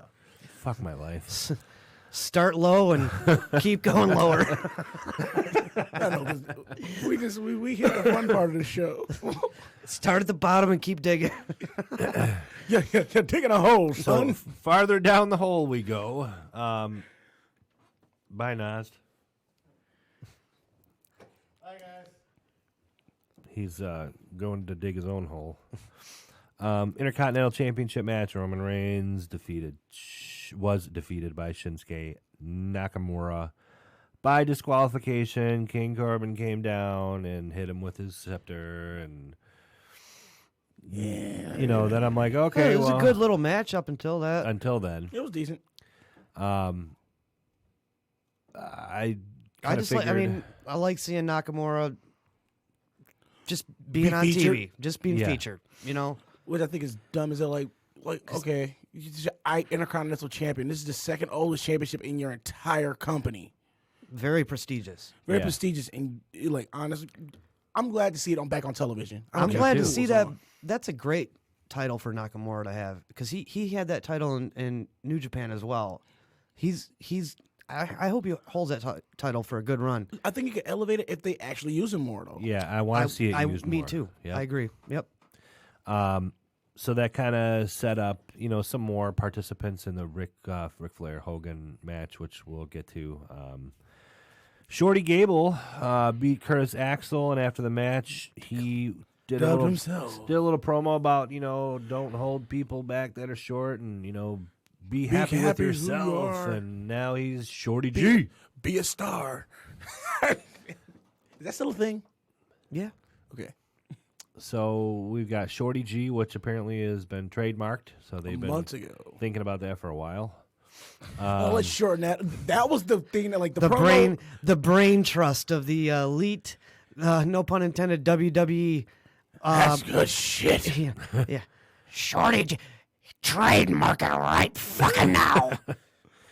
Fuck my life. Start low and keep going lower. I know, 'cause we hit the fun part of the show. Start at the bottom and keep digging. You're digging a hole, So son. farther down the hole we go. Bye, Nas. Bye, guys. He's going to dig his own hole. Intercontinental Championship match. Roman Reigns was defeated by Shinsuke Nakamura by disqualification. King Corbin came down and hit him with his scepter, and then I'm like, okay, it was a good little match up until that. Until then, It was decent. I like seeing Nakamura just being on featured. TV, just being featured. Which I think is dumb as hell. Like okay, you're Intercontinental Champion. This is the second oldest championship in your entire company. Very prestigious. Very prestigious, and like honestly, I'm glad to see it back on television. I'm glad to see that. That's a great title for Nakamura to have because he had that title in New Japan as well, I hope he holds that title for a good run. I think you can elevate it if they actually use him more, though. Yeah, I want to see it used more. Me too. Yep. I agree. Yep. So that kind of set up, some more participants in the Ric Flair Hogan match, which we'll get to. Shorty Gable beat Curtis Axel, and after the match, he did a little promo about don't hold people back that are short, and be happy with yourself. And now he's Shorty G. Be a star. Is that still a thing? Yeah. Okay. So we've got Shorty G, which apparently has been trademarked. So they've been months ago thinking about that for a while. Let's shorten that. That was the thing that the brain trust of the elite, no pun intended, WWE. That's good shit. Yeah. Shorty, trademark it right fucking now.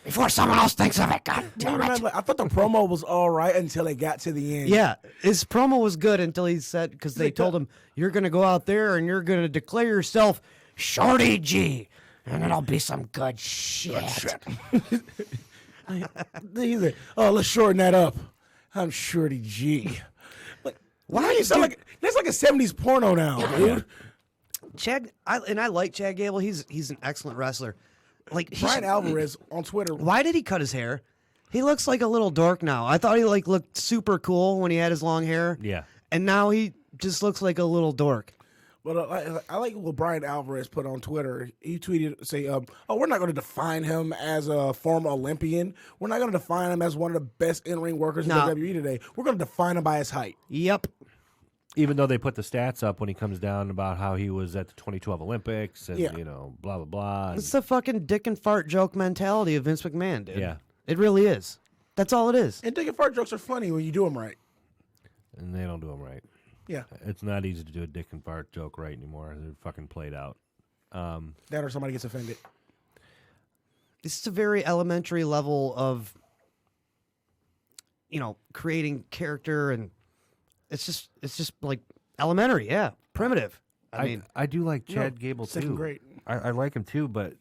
Before someone else thinks of it, God damn it. I thought the promo was all right until it got to the end. Yeah, his promo was good until he said, because they told him, you're going to go out there and you're going to declare yourself Shorty G, and it'll be some good shit. He's like, let's shorten that up. I'm Shorty G. Like, why do you sound like that's like a 70s porno now, dude? Chad, I like Chad Gable. He's an excellent wrestler. Like Brian Alvarez on Twitter. Why did he cut his hair? He looks like a little dork now. I thought he looked super cool when he had his long hair. Yeah. And now he just looks like a little dork. But I like what Brian Alvarez put on Twitter. He tweeted, we're not going to define him as a former Olympian. We're not going to define him as one of the best in-ring workers in WWE today. We're going to define him by his height. Yep. Even though they put the stats up when he comes down about how he was at the 2012 Olympics and, blah, blah, blah. It's the fucking dick and fart joke mentality of Vince McMahon, dude. Yeah. It really is. That's all it is. And dick and fart jokes are funny when you do them right. And they don't do them right. Yeah. It's not easy to do a dick and fart joke right anymore. They're fucking played out. That or somebody gets offended. This is a very elementary level of, creating character, and it's just like elementary, yeah, primitive. I do like Chad Gable too. Second grade. I like him too, but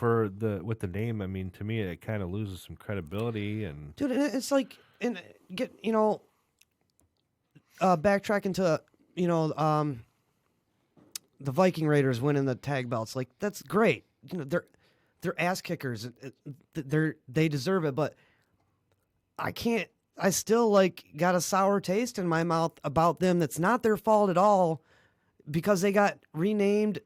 with the name, to me it kind of loses some credibility. And dude, it's like backtracking to the Viking Raiders winning the tag belts. Like, that's great. They're ass kickers. They deserve it, but I still got a sour taste in my mouth about them. That's not their fault at all, because they got renamed,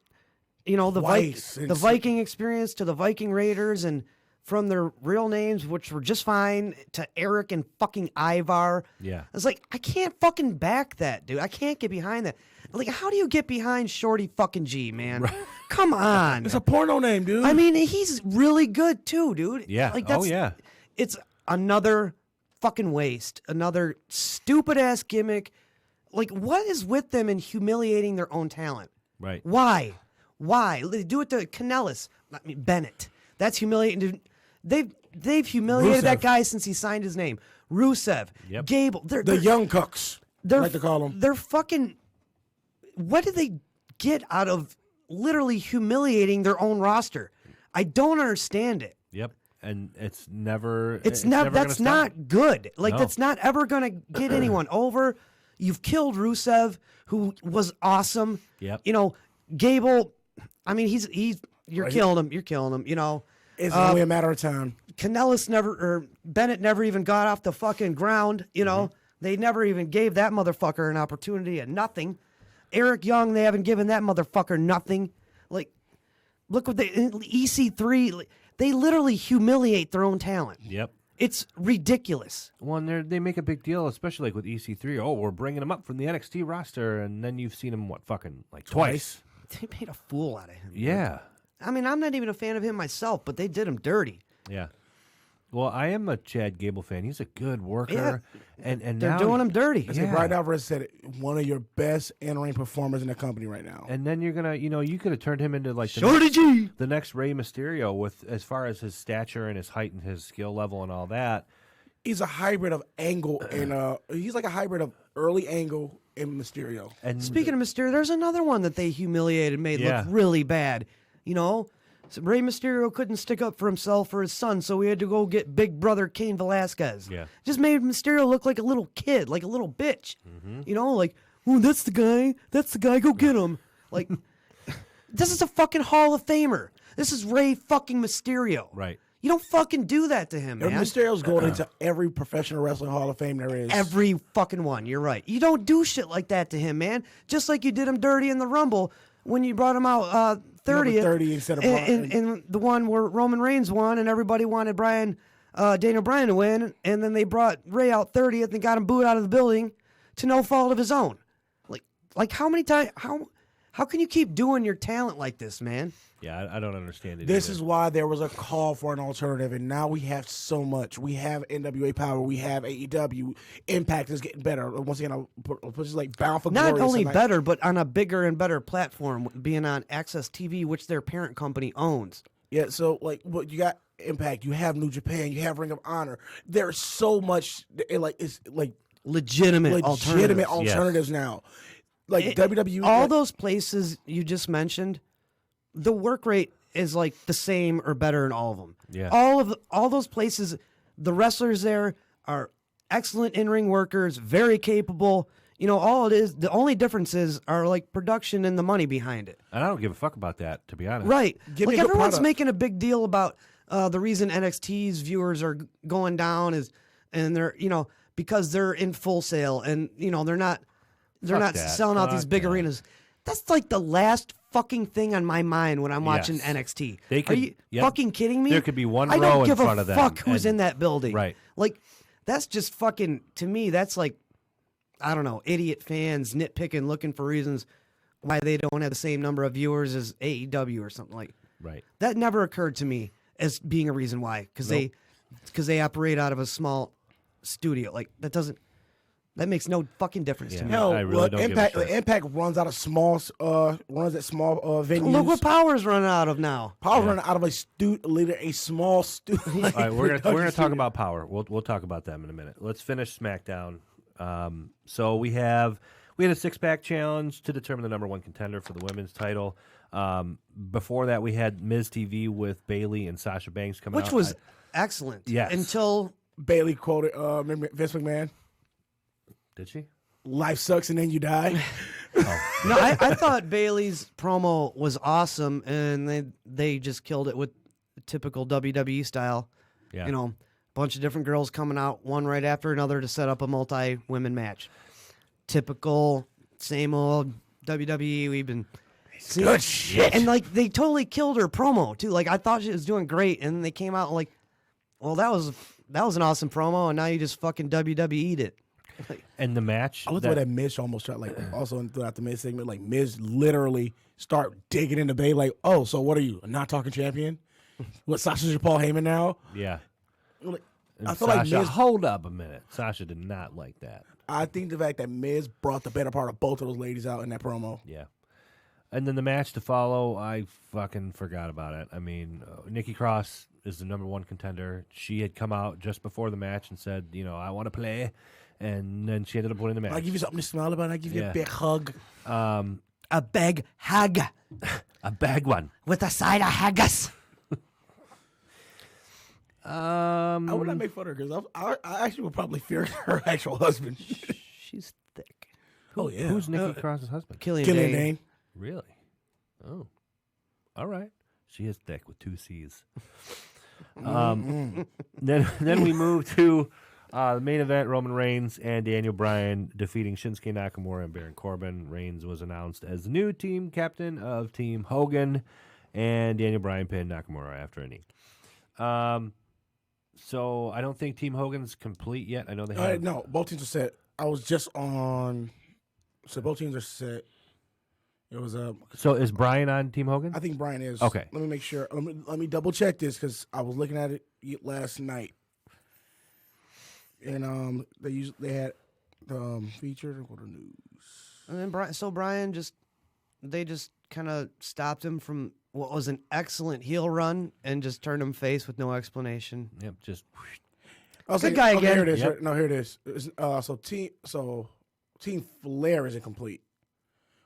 the Viking Experience to the Viking Raiders, and from their real names, which were just fine, to Eric and fucking Ivar. Yeah. I was like, I can't fucking back that, dude. I can't get behind that. Like, how do you get behind Shorty fucking G, man? Right. Come on. It's a porno name, dude. He's really good too, dude. Yeah. Yeah. It's another fucking waste. Another stupid ass gimmick. Like, what is with them in humiliating their own talent? Right. Why? They do it to Kanellis. Bennett. That's humiliating. They've humiliated that guy since he signed his name. Rusev. Yep. Gable. They're young cooks. I like to call them. They're fucking. What did they get out of literally humiliating their own roster? I don't understand it. Yep. And it's never. It's never. That's not good. Like, that's not ever going to get anyone over. You've killed Rusev, who was awesome. Yep. Gable. You're killing him. You're killing him. It's only a matter of time. Kanellis Bennett never even got off the fucking ground. They never even gave that motherfucker an opportunity at nothing. Eric Young, they haven't given that motherfucker nothing. Like, look what EC3. They literally humiliate their own talent. Yep. It's ridiculous. Well, and they make a big deal, especially with EC3. Oh, we're bringing him up from the NXT roster, and then you've seen him twice. They made a fool out of him. Yeah. I'm not even a fan of him myself, but they did him dirty. Yeah. Well, I am a Chad Gable fan. He's a good worker. Yeah. And they're now doing him dirty. Brian Alvarez said one of your best in-ring performers in the company right now. And then you're gonna, you could have turned him into the next Rey Mysterio with as far as his stature and his height and his skill level and all that. He's a hybrid of Angle and he's like a hybrid of early Angle and Mysterio. And speaking of Mysterio, there's another one that they humiliated, made look really bad. So Rey Mysterio couldn't stick up for himself or his son, so he had to go get big brother Cain Velasquez. Yeah. Just made Mysterio look like a little kid, like a little bitch. You know, like, oh, that's the guy, go get him. Like, this is a fucking Hall of Famer. This is Rey fucking Mysterio. Right. You don't fucking do that to him, man. Mysterio's going into every professional wrestling Hall of Fame there is. Every fucking one. You're right. You don't do shit like that to him, man. Just like you did him dirty in the Rumble when you brought him out 30th. Number 30 instead of in the one where Roman Reigns won and everybody wanted Daniel Bryan to win, and then they brought Rey out 30th and got him booed out of the building to no fault of his own. Like how many times? How can you keep doing your talent like this, man? Yeah, I don't understand it. This either. is why there was a call for an alternative, and now we have so much. We have NWA Power, we have AEW. Impact is getting better. Once again, I'll put just like Bound for Not Glory only tonight. better, but on a bigger and better platform, being on Access TV, which their parent company owns. Yeah, so like, what you got Impact, you have New Japan, you have Ring of Honor. There's so much. It's like legitimate alternatives now. Like WWE, all those places you just mentioned, the work rate is like the same or better in all of them. Yeah. All those places, the wrestlers there are excellent in-ring workers, very capable. You know, all it is, the only differences are like production and the money behind it. And I don't give a fuck about that, to be honest. Right. Give me Like a good everyone's product. making a big deal about the reason NXT's viewers are going down and they're, you know, because they're in Full Sail and, you know, they're not that. selling out these Fuck big that. arenas. That's like the last fucking thing on my mind when I'm watching Yes. NXT. They Are could- you yep. fucking kidding me? There could be one I row don't in give front a of them, fuck who's and- in that building. Right. Like, that's just fucking, to me, that's like, I don't know, idiot fans nitpicking, looking for reasons why they don't have the same number of viewers as AEW or something like. Right. That never occurred to me as being a reason why, because they operate out of a small studio. Like that makes no fucking difference to me. Hell, I really don't give a Impact shit. Impact runs out of small venues. Look what Power's running out of now. Power running out of a small studio. All right, we're gonna talk about Power. We'll talk about them in a minute. Let's finish SmackDown. So we had a 6-pack challenge to determine the number one contender for the women's title. Before that, we had Miz TV with Bayley and Sasha Banks coming out, Which was excellent. Yes. Until Bailey quoted remember Vince McMahon. Did she? Life sucks and then you die. no, I thought Bailey's promo was awesome, and they just killed it with typical WWE style. Yeah. You know, bunch of different girls coming out one right after another to set up a multi-women match. Typical, same old WWE. We've been seeing. Good shit. And like they totally killed her promo too. Like I thought she was doing great, and they came out like, well, that was an awesome promo, and now you just fucking WWE'd it. And the match. I looked at that Miz almost tried also throughout the Miz segment, like Miz literally start digging into Bayley, like, oh, so what are you, a not talking champion? What, Sasha's your Paul Heyman now? Yeah. Like, And I feel Sasha, like Miz. hold up a minute. Sasha did not like that. I think the fact that Miz brought the better part of both of those ladies out in that promo. Yeah. And then the match to follow, I fucking forgot about it. I mean, Nikki Cross is the number one contender. She had come out just before the match and said, you know, I want to play. And then she ended up winning the match. I give you something to smile about. I give you a big hug. A big hug A bag one. with a side of haggis. I would not make fun of her because I actually would probably fear her actual husband. She's thick. Oh yeah. Who's Nikki Cross's husband? Killian Killian Dane. Dane. Really? Oh. All right. She is thick with 2 C's. Then we move to the main event, Roman Reigns and Daniel Bryan defeating Shinsuke Nakamura and Baron Corbin. Reigns was announced as the new team captain of Team Hogan, and Daniel Bryan pinned Nakamura after a knee. So I don't think Team Hogan's complete yet. I know they have. No, both teams are set. I was just on. So both teams are set. It was So is Bryan on Team Hogan? I think Bryan is. Okay. Let me make sure. Let me double check this because I was looking at it last night, and they had featured what are news. And then Bryan they just kind of stopped him from what was an excellent heel run and just turned him face with no explanation. Yep, just. Good guy again. Here it is. Yep. No, here it is. Team Flair isn't complete.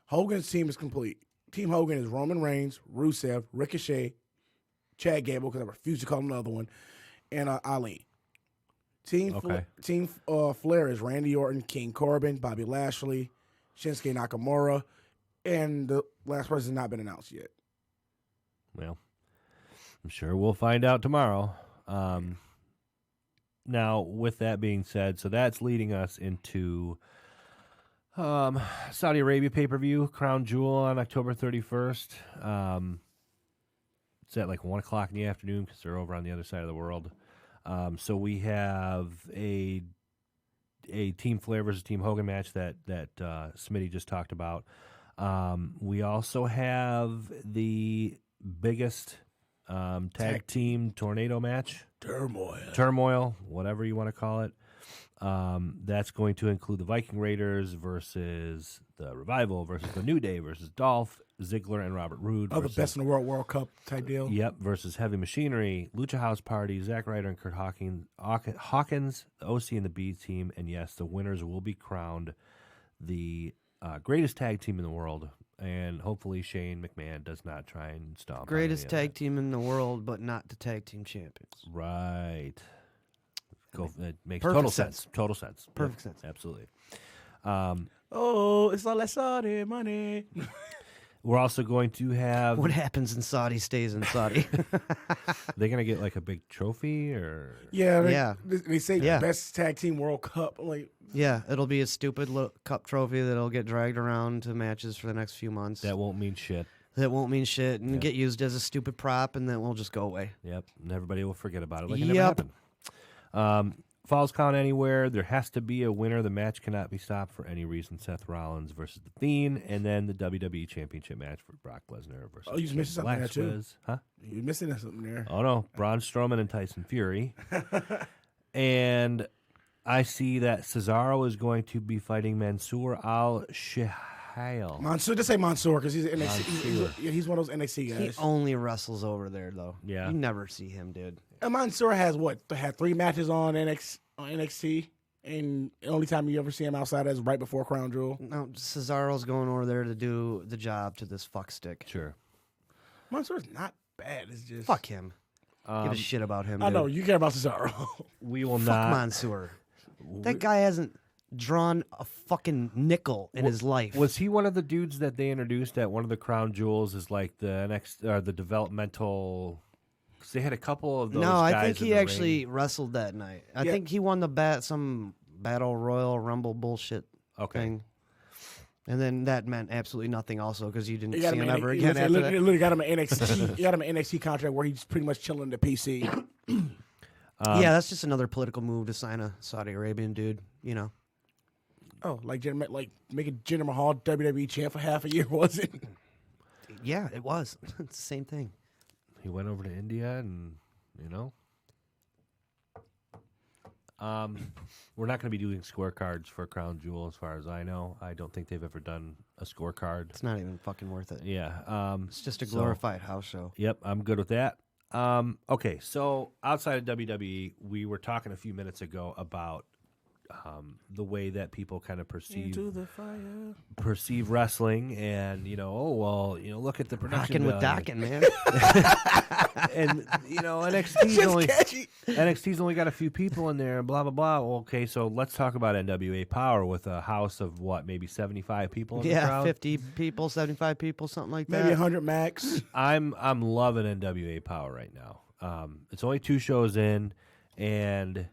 Hogan's team is complete. Team Hogan is Roman Reigns, Rusev, Ricochet, Chad Gable, because I refuse to call him another one, and Ali. Team Flair is Randy Orton, King Corbin, Bobby Lashley, Shinsuke Nakamura, and the last person has not been announced yet. Well, I'm sure we'll find out tomorrow. Now, with that being said, so that's leading us into Saudi Arabia pay-per-view, Crown Jewel on October 31st. It's at like 1 o'clock in the afternoon because they're over on the other side of the world. So we have a Team Flair versus Team Hogan match that Smitty just talked about. We also have the biggest tag team tornado match. Turmoil, whatever you want to call it. That's going to include the Viking Raiders versus the Revival versus the New Day versus Dolph Ziggler and Robert Roode. The best in the World Cup type deal. Yep, versus Heavy Machinery, Lucha House Party, Zack Ryder and Kurt Hawkins, the OC and the B team, and yes, the winners will be crowned the greatest tag team in the world. And hopefully Shane McMahon does not try and stomp. Greatest tag team in the world, but not the tag team champions. Right. It makes Perfect total sense. sense. Total sense. Perfect sense. Absolutely. It's all that Saudi money. We're also going to have... What happens in Saudi stays in Saudi. They're going to get like a big trophy or... Yeah. They say best tag team World Cup. Yeah, it'll be a stupid little cup trophy that'll get dragged around to matches for the next few months. That won't mean shit. And get used as a stupid prop, and then we'll just go away. Yep, and everybody will forget about it like it never happened. Falls count anywhere. There has to be a winner. The match cannot be stopped for any reason. Seth Rollins versus The Fiend, and then the WWE Championship match for Brock Lesnar versus... Oh, you're missing something there, too. Huh? You're missing something there. Oh, no. Braun Strowman and Tyson Fury. And I see that Cesaro is going to be fighting Mansoor Al-Shahayl. Mansoor, just say Mansoor, because he's NXT. He's one of those NXT guys. He only wrestles over there, though. Yeah. You never see him, dude. And Mansoor has had 3 matches on NXT, and the only time you ever see him outside is right before Crown Jewel. No, Cesaro's going over there to do the job to this fuckstick. Sure. Mansoor's not bad. It's just fuck him. Give a shit about him. I dude. know you care about Cesaro. We will fuck not. Mansoor. That guy hasn't drawn a fucking nickel in his life. Was he one of the dudes that they introduced at one of the Crown Jewels as like the developmental? Because they had a couple of those. No, I guys think in he the actually ring. wrestled that night. I think he won some Battle Royal Rumble bullshit thing. And then that meant absolutely nothing also because you didn't see him ever again after that. Literally got him an NXT. He got him an NXT contract where he's pretty much chilling the PC. Yeah, that's just another political move to sign a Saudi Arabian dude, you know. Oh, like making Jinder Mahal WWE champ for half a year, was it? Yeah, it was. It's the same thing. He went over to India and, you know. We're not going to be doing scorecards for Crown Jewel as far as I know. I don't think they've ever done a scorecard. It's not even fucking worth it. Yeah. It's just a glorified house show. Yep, I'm good with that. Okay, so outside of WWE, we were talking a few minutes ago about the way that people kind of perceive wrestling, and look at the production. Rocking with Dockin', man. And NXT's only got a few people in there, and blah blah blah. Okay, so let's talk about NWA Power with a house of what, maybe 75 people in the crowd? 50 people, 75 people, something like that. Maybe 100 max. I'm loving NWA Power right now. It's only 2 shows in, and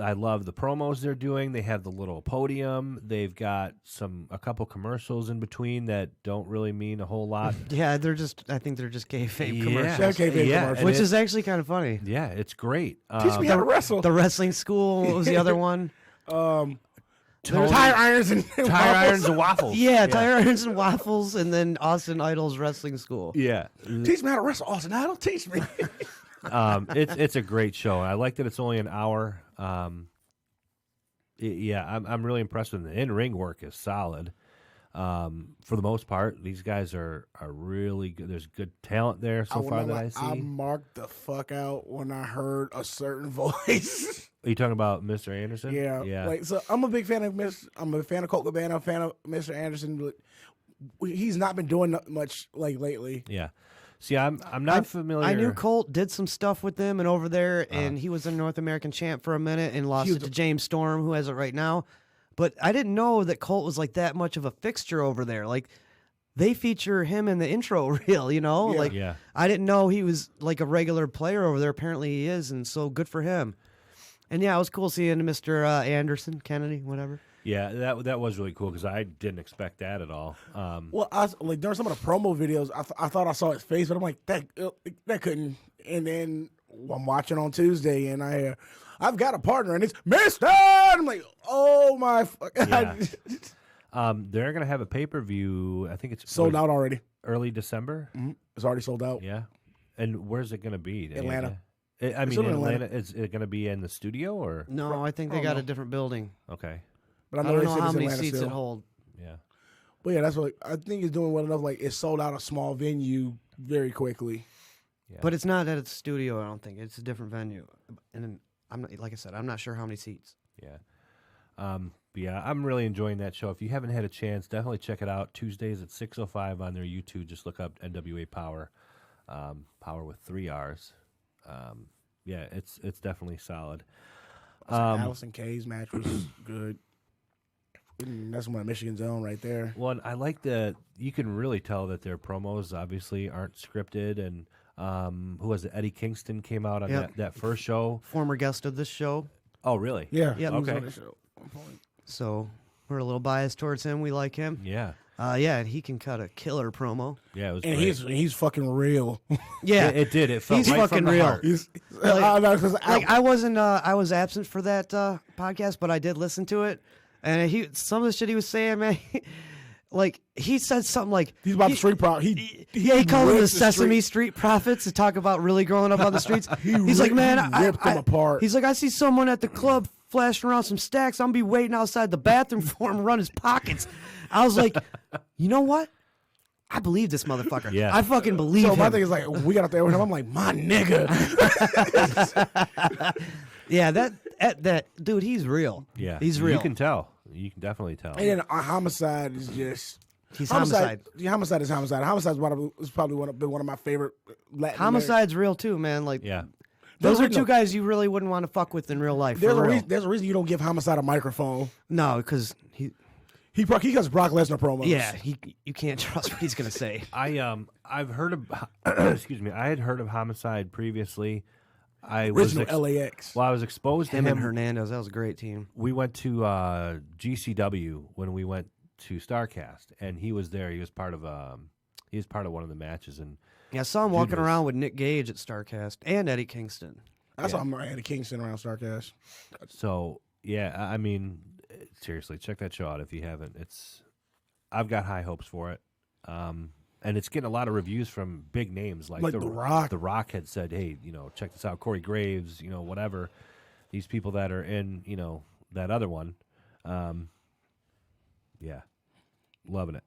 I love the promos they're doing. They have the little podium. They've got a couple commercials in between that don't really mean a whole lot. Yeah, I think they're just kayfabe commercials. commercials. Which is actually kind of funny. Yeah, it's great. Teach me how to wrestle. The wrestling school, what was the other one? Tire irons and waffles. Yeah, tire irons and waffles, and then Austin Idol's wrestling school. Yeah. Teach me how to wrestle, Austin Idol. Teach me. It's a great show. I like that it's only an hour. I'm really impressed with it. The in-ring work is solid. For the most part, these guys are really good. There's good talent there so far that I see. I marked the fuck out when I heard a certain voice. Are you talking about Mr. Anderson? Yeah. Like, so I'm a big fan of I'm a fan of Colt Cabana. I'm a fan of Mr. Anderson, but he's not been doing much like lately. Yeah. See, I'm not familiar. I knew Colt did some stuff with them and over there, and he was a North American champ for a minute and lost it to James Storm, who has it right now. But I didn't know that Colt was like that much of a fixture over there. Like, they feature him in the intro reel, you know? Like, I didn't know he was like a regular player over there. Apparently he is, and so good for him. And yeah, it was cool seeing Mr. Anderson, Kennedy, whatever. Yeah, that was really cool because I didn't expect that at all. Well, like during some of the promo videos, I thought I saw his face, but I'm like, that couldn't. And then I'm watching on Tuesday, and I've got a partner, and it's Mister. I'm like, oh my. Yeah. They're gonna have a pay-per-view. I think it's sold out already. Early December. Mm-hmm. It's already sold out. Yeah. And where's it gonna be? Atlanta. I mean, in Atlanta. Is it gonna be in the studio or? No, I think they got a different building. Okay. But I don't know how many seats it hold. Yeah. But yeah, that's what I think it's doing well enough. Like, it sold out a small venue very quickly. Yeah. But it's not at its studio. I don't think it's a different venue. And then I'm not, like I said, I'm not sure how many seats. Yeah. Yeah, I'm really enjoying that show. If you haven't had a chance, definitely check it out. Tuesdays at 6:05 on their YouTube. Just look up NWA Power, Power with 3 R's. Yeah, it's definitely solid. Allison K's match was good. That's one of Michigan's own right there. Well, I like that you can really tell that their promos obviously aren't scripted. And who was it? Eddie Kingston came out on that first show. Former guest of this show. Oh, really? Yeah. Yep. Okay. So we're a little biased towards him. We like him. Yeah. Yeah, and he can cut a killer promo. Yeah, it was and great. he's fucking real. Yeah, it did. It felt he's right fucking from the real. heart. I wasn't. I was absent for that podcast, but I did listen to it, and some of the shit he was saying, man. Like, he said something like he's about the street profit. He called them the Sesame Street Prophets to talk about really growing up on the streets. He's like, man, he ripped them apart. He's like, I see someone at the club flashing around some stacks. I'm gonna be waiting outside the bathroom for him to run his pockets. I was like, you know what? I believe this motherfucker. Yeah. I fucking believe him. So my thing is like, we got out there with him. I'm like, my nigga. Yeah, that dude, he's real. Yeah, he's real. You can tell. You can definitely tell. And then Homicide is just. He's Homicide. Yeah, Homicide is Homicide. Homicide is probably been one of my favorite Latin. Homicide's real too, man. Like, yeah. Those are two guys you really wouldn't want to fuck with in real life. There's a reason you don't give Homicide a microphone. No, because he does Brock Lesnar promos. Yeah, you can't trust what he's gonna say. I've heard of excuse me. I had heard of Homicide previously. Original LAX. Well, I was exposed to him him. and Hernandez. That was a great team. We went to GCW when we went to StarCast, and he was there. He was part of one of the matches, and yeah, I saw him walking around with Nick Gage at StarCast and Eddie Kingston. I saw him Eddie Kingston around StarCast. So yeah, I mean, seriously, check that show out if you haven't. I've got high hopes for it. And it's getting a lot of reviews from big names like The Rock. The Rock had said, "Hey, check this out, Corey Graves, whatever." These people that are in, that other one, yeah, loving it.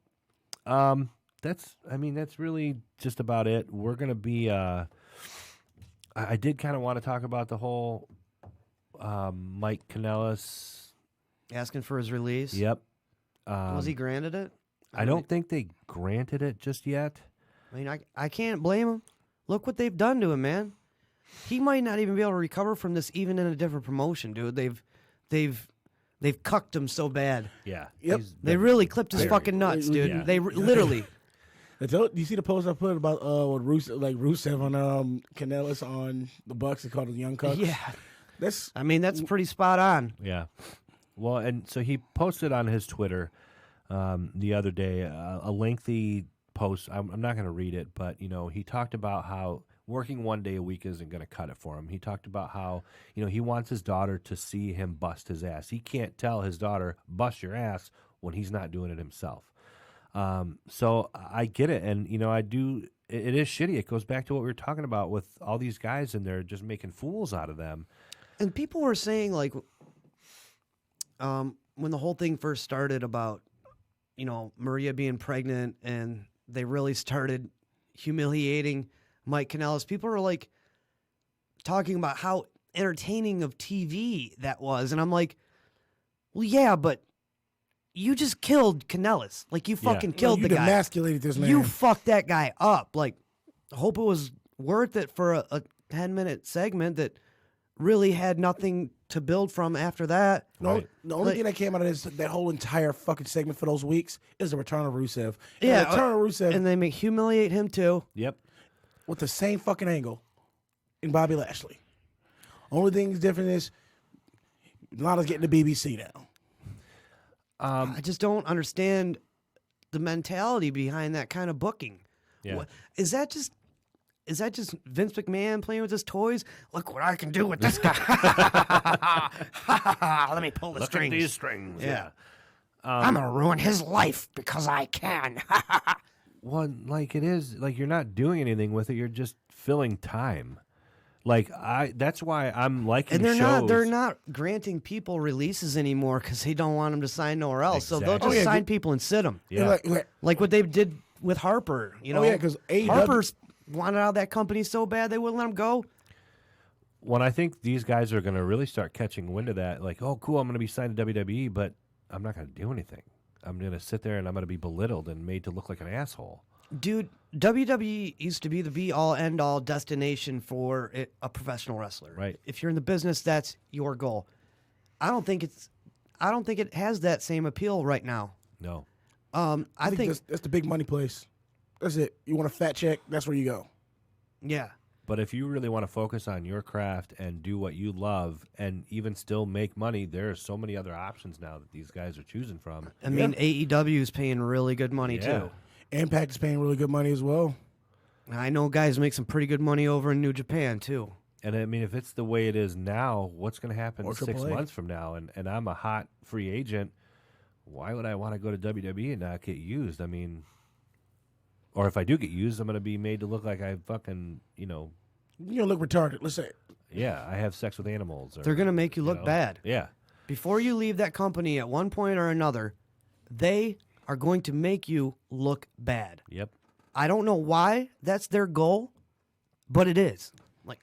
That's really just about it. We're gonna be. I did kind of want to talk about the whole Mike Kanellis asking for his release. Yep. Was he granted it? I don't think they granted it just yet. I mean, I can't blame him. Look what they've done to him, man. He might not even be able to recover from this, even in a different promotion, dude. They've cucked him so bad. Yeah. Yep. They really clipped his fucking nuts, dude. Yeah. They literally. You see the post I put about what Rusev on Kanellis on the Bucks? He called it Young Cucks. Yeah. That's pretty spot on. Yeah. Well, and so he posted on his Twitter the other day a lengthy post. I'm not going to read it, but he talked about how working one day a week isn't going to cut it for him. He talked about how he wants his daughter to see him bust his ass. He can't tell his daughter bust your ass when he's not doing it himself. So I get it, and I do. It is shitty. It goes back to what we were talking about with all these guys, and they're just making fools out of them. And people were saying, like, when the whole thing first started about, Maria being pregnant, and they really started humiliating Mike Kanellis, people were like talking about how entertaining of TV that was. And I'm like, well, yeah, but you just killed Kanellis. Like, you fucking killed the guy. You demasculated this man. You fucked that guy up. Like, hope it was worth it for a 10-minute segment that really had nothing to build from after that. The only thing that came out of that whole entire fucking segment for those weeks is the return of Rusev. And Yeah, the return of Rusev, and they humiliate him too. Yep. with the same fucking angle in Bobby Lashley. Only thing that's different is Lana's getting the BBC now. I just don't understand the mentality behind that kind of booking. Yeah. Is that just Vince McMahon playing with his toys? Look what I can do with this guy. Let me pull the Look strings. at these strings. Yeah. I'm gonna ruin his life because I can. One, like it is, like you're not doing anything with it. You're just filling time. Like that's why I'm liking And shows. they're not granting people releases anymore because they don't want them to sign nowhere else. So they'll Exactly. just sign people and sit them. Yeah. Like what they did with Harper. You know, because Harper's wanted out of that company so bad they wouldn't let him go. When I think these guys are going to really start catching wind of that, like, oh, cool, I'm going to be signed to WWE, but I'm not going to do anything. I'm going to sit there and I'm going to be belittled and made to look like an asshole. Dude, WWE used to be the be-all, end-all destination for a professional wrestler. Right. If you're in the business, that's your goal. I don't think it has that same appeal right now. No. I think that's the big money place. That's it. You want a fat check? That's where you go. Yeah. But if you really want to focus on your craft and do what you love and even still make money, there are so many other options now that these guys are choosing from. I mean, AEW is paying really good money, too. Impact is paying really good money as well. I know guys make some pretty good money over in New Japan, too. And, I mean, if it's the way it is now, what's going to happen Or 6 AAA. months from now? And I'm a hot free agent. Why would I want to go to WWE and not get used? I mean... Or if I do get used, I'm going to be made to look like I fucking, You're going to look retarded. Let's say. yeah, I have sex with animals. Or, They're going to make you look bad. Yeah. Before you leave that company at one point or another, they are going to make you look bad. Yep. I don't know why that's their goal, but it is. Like,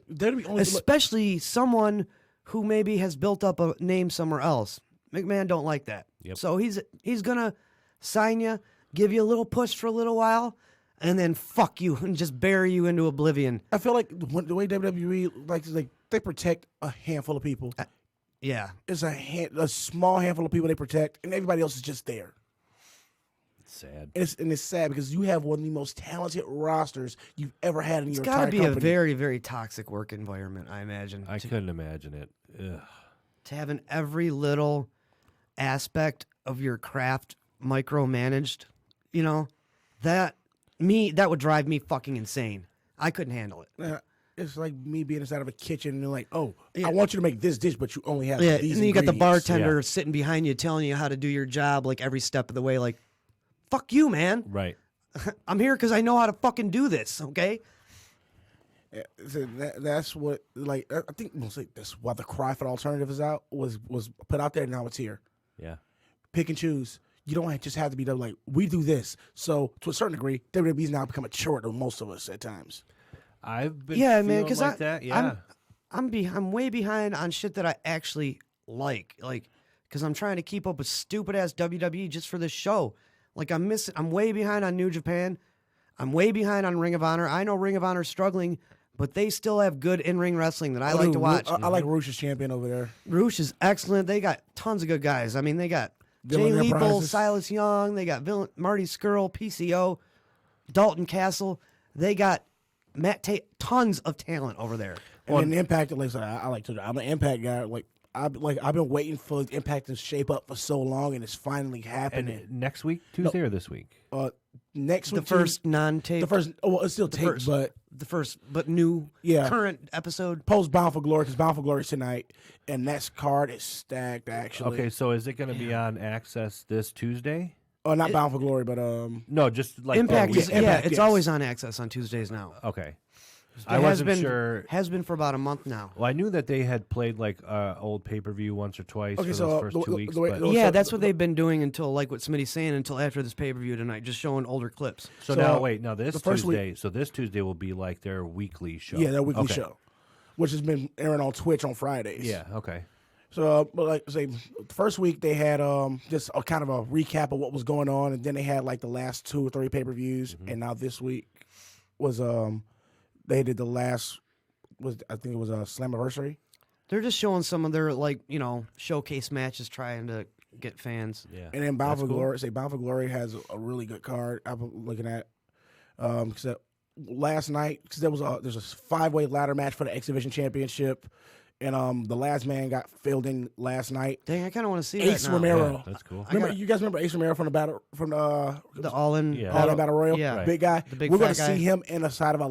they'd be only especially someone who maybe has built up a name somewhere else. McMahon don't like that. Yep. So he's going to sign you, give you a little push for a little while, and then fuck you and just bury you into oblivion. I feel like the way WWE like they protect a handful of people. Yeah, It's a small handful of people they protect, and everybody else is just there. It's sad. And it's sad because you have one of the most talented rosters you've ever had in it's your got entire to be company. a very, very toxic work environment, I imagine. I couldn't imagine it. Ugh. To having every little aspect of your craft micromanaged, that would drive me fucking insane. I couldn't handle it. It's like me being inside of a kitchen and they're like, oh, I want you to make this dish, but you only have Yeah, these and then you got the ingredients. bartender sitting behind you telling you how to do your job like every step of the way. Like, fuck you, man. Right. I'm here because I know how to fucking do this, okay? So that's what, like, I think mostly that's why the cry for the alternative is out, was put out there, now it's here. Yeah. Pick and choose. You don't just have to be like, we do this. So, to a certain degree, WWE's now become a chore to most of us at times. I've been Yeah, man, feeling because like that. Yeah. I'm way behind on shit that I actually like, because I'm trying to keep up with stupid ass WWE just for this show. Like I'm way behind on New Japan. I'm way behind on Ring of Honor. I know Ring of Honor's struggling, but they still have good in-ring wrestling that I like to watch. I like Roosh as champion over there. Roosh is excellent. They got tons of good guys. I mean, they got Jay Villain Lethal, Enterprises. Silas Young. They got Marty Skrull, PCO, Dalton Castle. They got Matt Tate. Tons of talent over there. And then Impact, like I said, I like to. I'm an Impact guy. I've been waiting for Impact to shape up for so long, and it's finally happening. And next week, Tuesday or this week? Next The week, first non-tape. the first. Well, it's still taped, but new Yeah. current episode. post Bound for Glory, because Bound for Glory is tonight, and that card is stacked. Actually, Okay, so is it going to be on Access this Tuesday? Oh, not Bound for Glory, but No, just like Impact the is week- Impact, it's yes. always on Access on Tuesdays now. Okay. It I wasn't sure. Has been for about a month now. Well, I knew that they had played like old pay-per-view once or twice Okay, for so, those first the- 2 the- weeks. the way- but- the- Yeah, so- that's what they've been doing until, like what Smitty's saying, until after this pay-per-view tonight, just showing older clips. so so, now, wait, now this the first Tuesday, so this Tuesday will be like their weekly show. Yeah, that weekly Okay. show, which has been airing on Twitch on Fridays. Yeah, okay. So, but like say, the first week they had just a kind of a recap of what was going on, and then they had like the last 2 or 3 pay-per-views, and now this week was they did the last I think it was a Slammiversary. They're just showing some of their showcase matches, trying to get fans. Yeah, and then Bound for Glory. Bound for Glory has a really good card. I'm looking at because last night because there's a 5-way ladder match for the X Division Championship. And the last man got filled in last night. Dang, I kind of want to see Ace that now. Romero. Yeah, that's cool. You guys remember Ace Romero from the All In Battle Royal? Yeah, Big guy. The big We're fat going to guy. see him in the side of a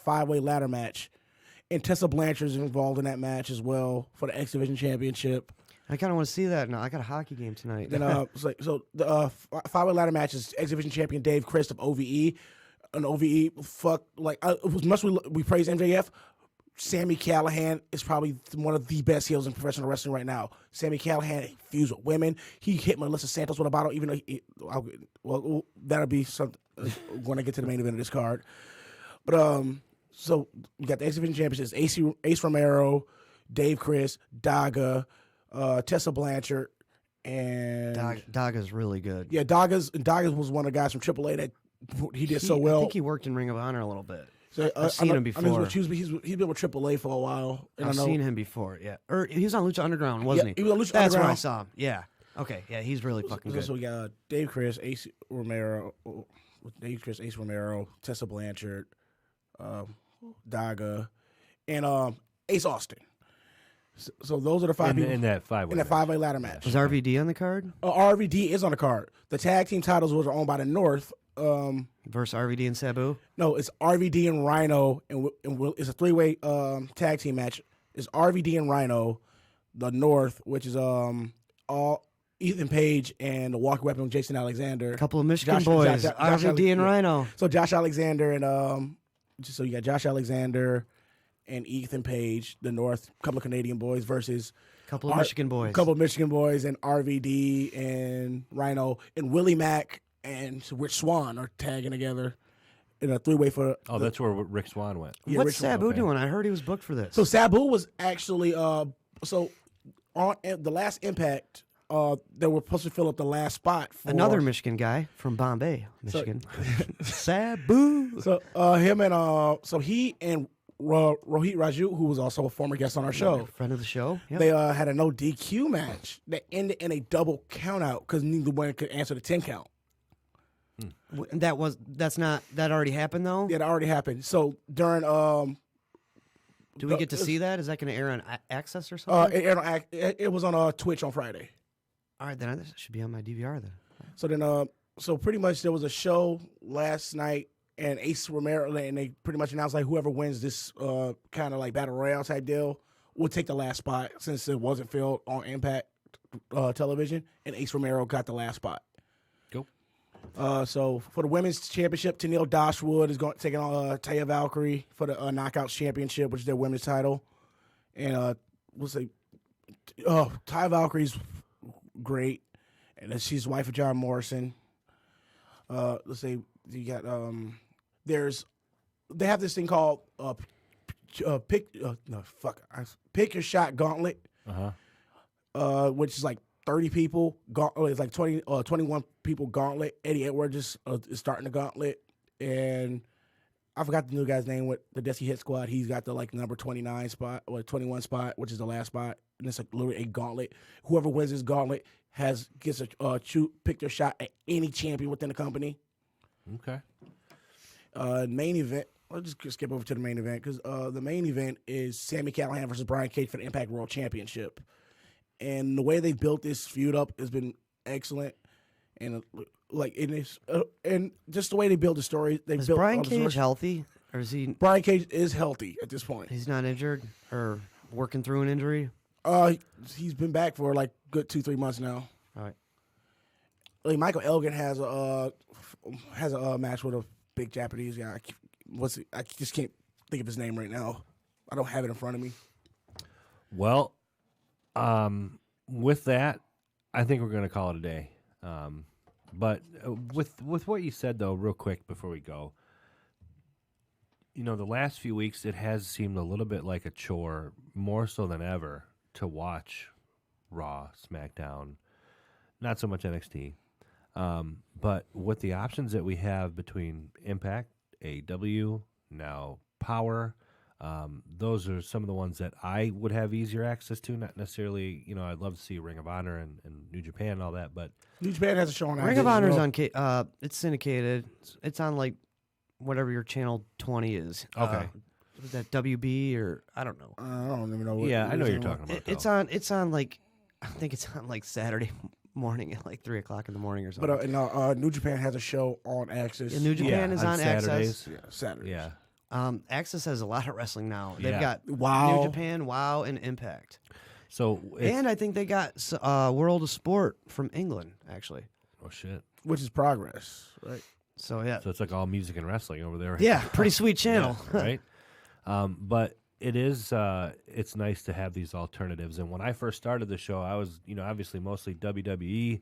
5-way ladder match. And Tessa Blanchard's involved in that match as well for the X Division Championship. I kind of want to see that now. I got a hockey game tonight. Then so the 5-way ladder match is X Division champion Dave Christ of OVE. An OVE, as much we praise MJF. Sami Callihan is probably one of the best heels in professional wrestling right now. Sami Callihan fused with women. He hit Melissa Santos with a bottle, even though that'll be something when I get to the main event of this card. But so we got the X Division champions: Ace Romero, Dave Chris, Daga, Tessa Blanchard, and Daga's really good. Yeah, Daga's was one of the guys from AAA that he did so well. I think he worked in Ring of Honor a little bit. So, I've seen him before. He's been with AAA for a while. And I've seen him before, yeah. Or he was on Lucha Underground, wasn't he? He was on Lucha That's Underground. where I saw him, yeah. Okay, yeah, he's really fucking good. So we got Dave Chris, Ace Romero, Tessa Blanchard, Daga, and Ace Austin. So those are the 5 people in that 5-way ladder match. Was RVD on the card? RVD is on the card. The tag team titles were owned by the North. Versus RVD and Sabu? No, it's RVD and Rhino, and it's a 3-way tag team match. It's RVD and Rhino, the North, which is all Ethan Page and the Walker Weapon Jason Alexander. A couple of Michigan boys, RVD and Rhino. So Josh Alexander and so you got Josh Alexander and Ethan Page, the North, couple of Canadian boys versus couple of Michigan boys. Couple of Michigan boys and RVD and Rhino and Willie Mack and Rich Swann are tagging together in a 3-way for. That's where Rick Swann went. Yeah, what's Sabu doing? I heard he was booked for this. So Sabu was actually on the last Impact. They were supposed to fill up the last spot for another Michigan guy from Bombay, Michigan. Sabu. So him and he and Rohit Raju, who was also a former guest on our show, friend of the show. Yep. They had a no DQ match that ended in a double count out because neither one could answer the 10 count. That already happened though? Yeah, that already happened. So during do we get to see that? Is that going to air on Access or something? It was on Twitch on Friday. All right, then this should be on my DVR then. So then so pretty much there was a show last night and Ace Romero, and they pretty much announced like whoever wins this kind of like battle royale type deal will take the last spot since it wasn't filled on Impact television, and Ace Romero got the last spot. So for the women's championship, Tenille Dashwood is taking on Taya Valkyrie for the Knockouts Championship, which is their women's title. And we'll say, Taya Valkyrie's great, and she's the wife of John Morrison. Let's say you got they have this thing called Pick Your Shot Gauntlet, which is like 30 people. It's like 21 people gauntlet. Eddie Edwards is starting the gauntlet, and I forgot the new guy's name with the Desi Hit Squad. He's got the like number 29 spot or 21 spot, which is the last spot, and it's like literally a gauntlet. Whoever wins this gauntlet gets a pick their shot at any champion within the company. Okay. Main event. I'll just skip over to the main event because the main event is Sami Callihan versus Brian Cage for the Impact World Championship. And the way they built this feud up has been excellent, and and just the way they build the story. Is Brian Cage healthy, or is he? Brian Cage is healthy at this point. He's not injured or working through an injury. He's been back for like good 2-3 months now. All right. Like Michael Elgin has a match with a big Japanese guy. I just can't think of his name right now. I don't have it in front of me. Well. With that, I think we're going to call it a day. But with what you said, though, real quick before we go, the last few weeks, it has seemed a little bit like a chore, more so than ever, to watch Raw, SmackDown, not so much NXT. But with the options that we have between Impact AW, now Power. Those are some of the ones that I would have easier access to. Not necessarily, I'd love to see Ring of Honor and New Japan and all that, but New Japan has a show on Ring of Honor's on. It's syndicated. It's on like whatever your channel 20 is. Okay. Was that WB or I don't know. I don't even know. What I know what you're talking about. It's on like I think it's on like Saturday morning at like 3:00 in the morning or something. But New Japan has a show on Access. Yeah, New Japan is on Saturdays. Access. Yeah, Saturdays. Yeah. Access has a lot of wrestling now. They've Yeah. got Wow. New Japan, WoW, and Impact. So And I think they got World of Sport from England, actually. oh shit. Which is Progress, right? So yeah, So it's like all music and wrestling over there. yeah, pretty sweet channel. Yeah, right? But it is, it's nice to have these alternatives. And when I first started the show, I was, obviously mostly WWE.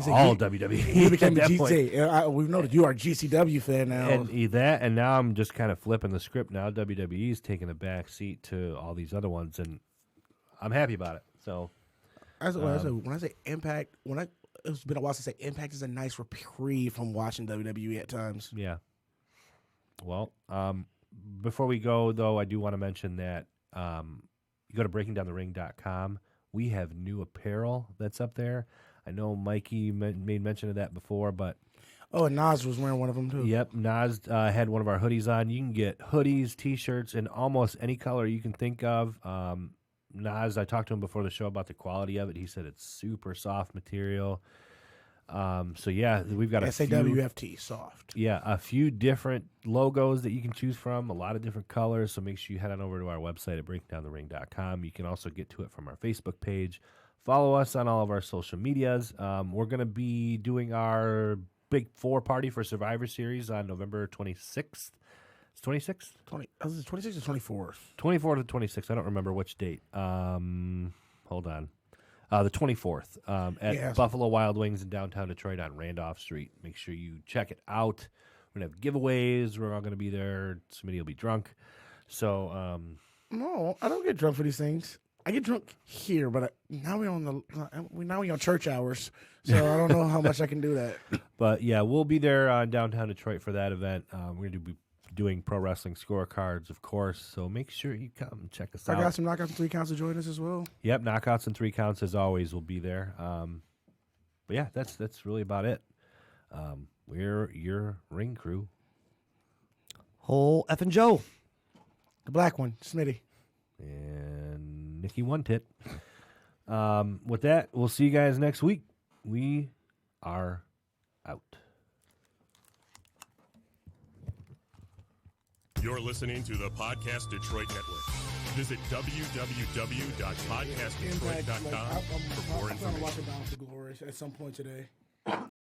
All WWE. You became a at that point. GC. We know that you are a GCW fan now. And now I'm just kind of flipping the script. Now WWE's taking a back seat to all these other ones, and I'm happy about it. So, when I say Impact, it's been a while since I say Impact is a nice reprieve from watching WWE at times. yeah. Well, before we go, though, I do want to mention that you go to breakingdownthering.com. We have new apparel that's up there. I know Mikey made mention of that before, but... Oh, and Nas was wearing one of them, too. Yep, Nas had one of our hoodies on. You can get hoodies, T-shirts, in almost any color you can think of. Nas, I talked to him before the show about the quality of it. He said it's super soft material. So, yeah, we've got SAWFT, soft. Yeah, a few different logos that you can choose from, a lot of different colors. So make sure you head on over to our website at breakingdownthering.com. You can also get to it from our Facebook page. Follow us on all of our social medias. We're going to be doing our Big 4 party for Survivor Series on November 26th. It's 26th? 26th or 24th? 24th to 26th. I don't remember which date. Hold on. The 24th at Buffalo Wild Wings in downtown Detroit on Randolph Street. Make sure you check it out. We're going to have giveaways. We're all going to be there. Somebody will be drunk. So, no, I don't get drunk for these things. I get drunk here, but now we're on church hours, so I don't know how much I can do that. But yeah, we'll be there on downtown Detroit for that event. We're going to be doing pro wrestling scorecards, of course. So make sure you come and check us out. I got some knockouts and 3 counts to join us as well. Yep, knockouts and 3 counts as always will be there. But yeah, that's really about it. We're your ring crew. Whole effing Joe, the black one, Smitty, and Nikki One Tit. With that, we'll see you guys next week. We are out. You're listening to the Podcast Detroit Network. Visit www.podcastdetroit.com for more I'm trying to watch information. it down to glory at some point today.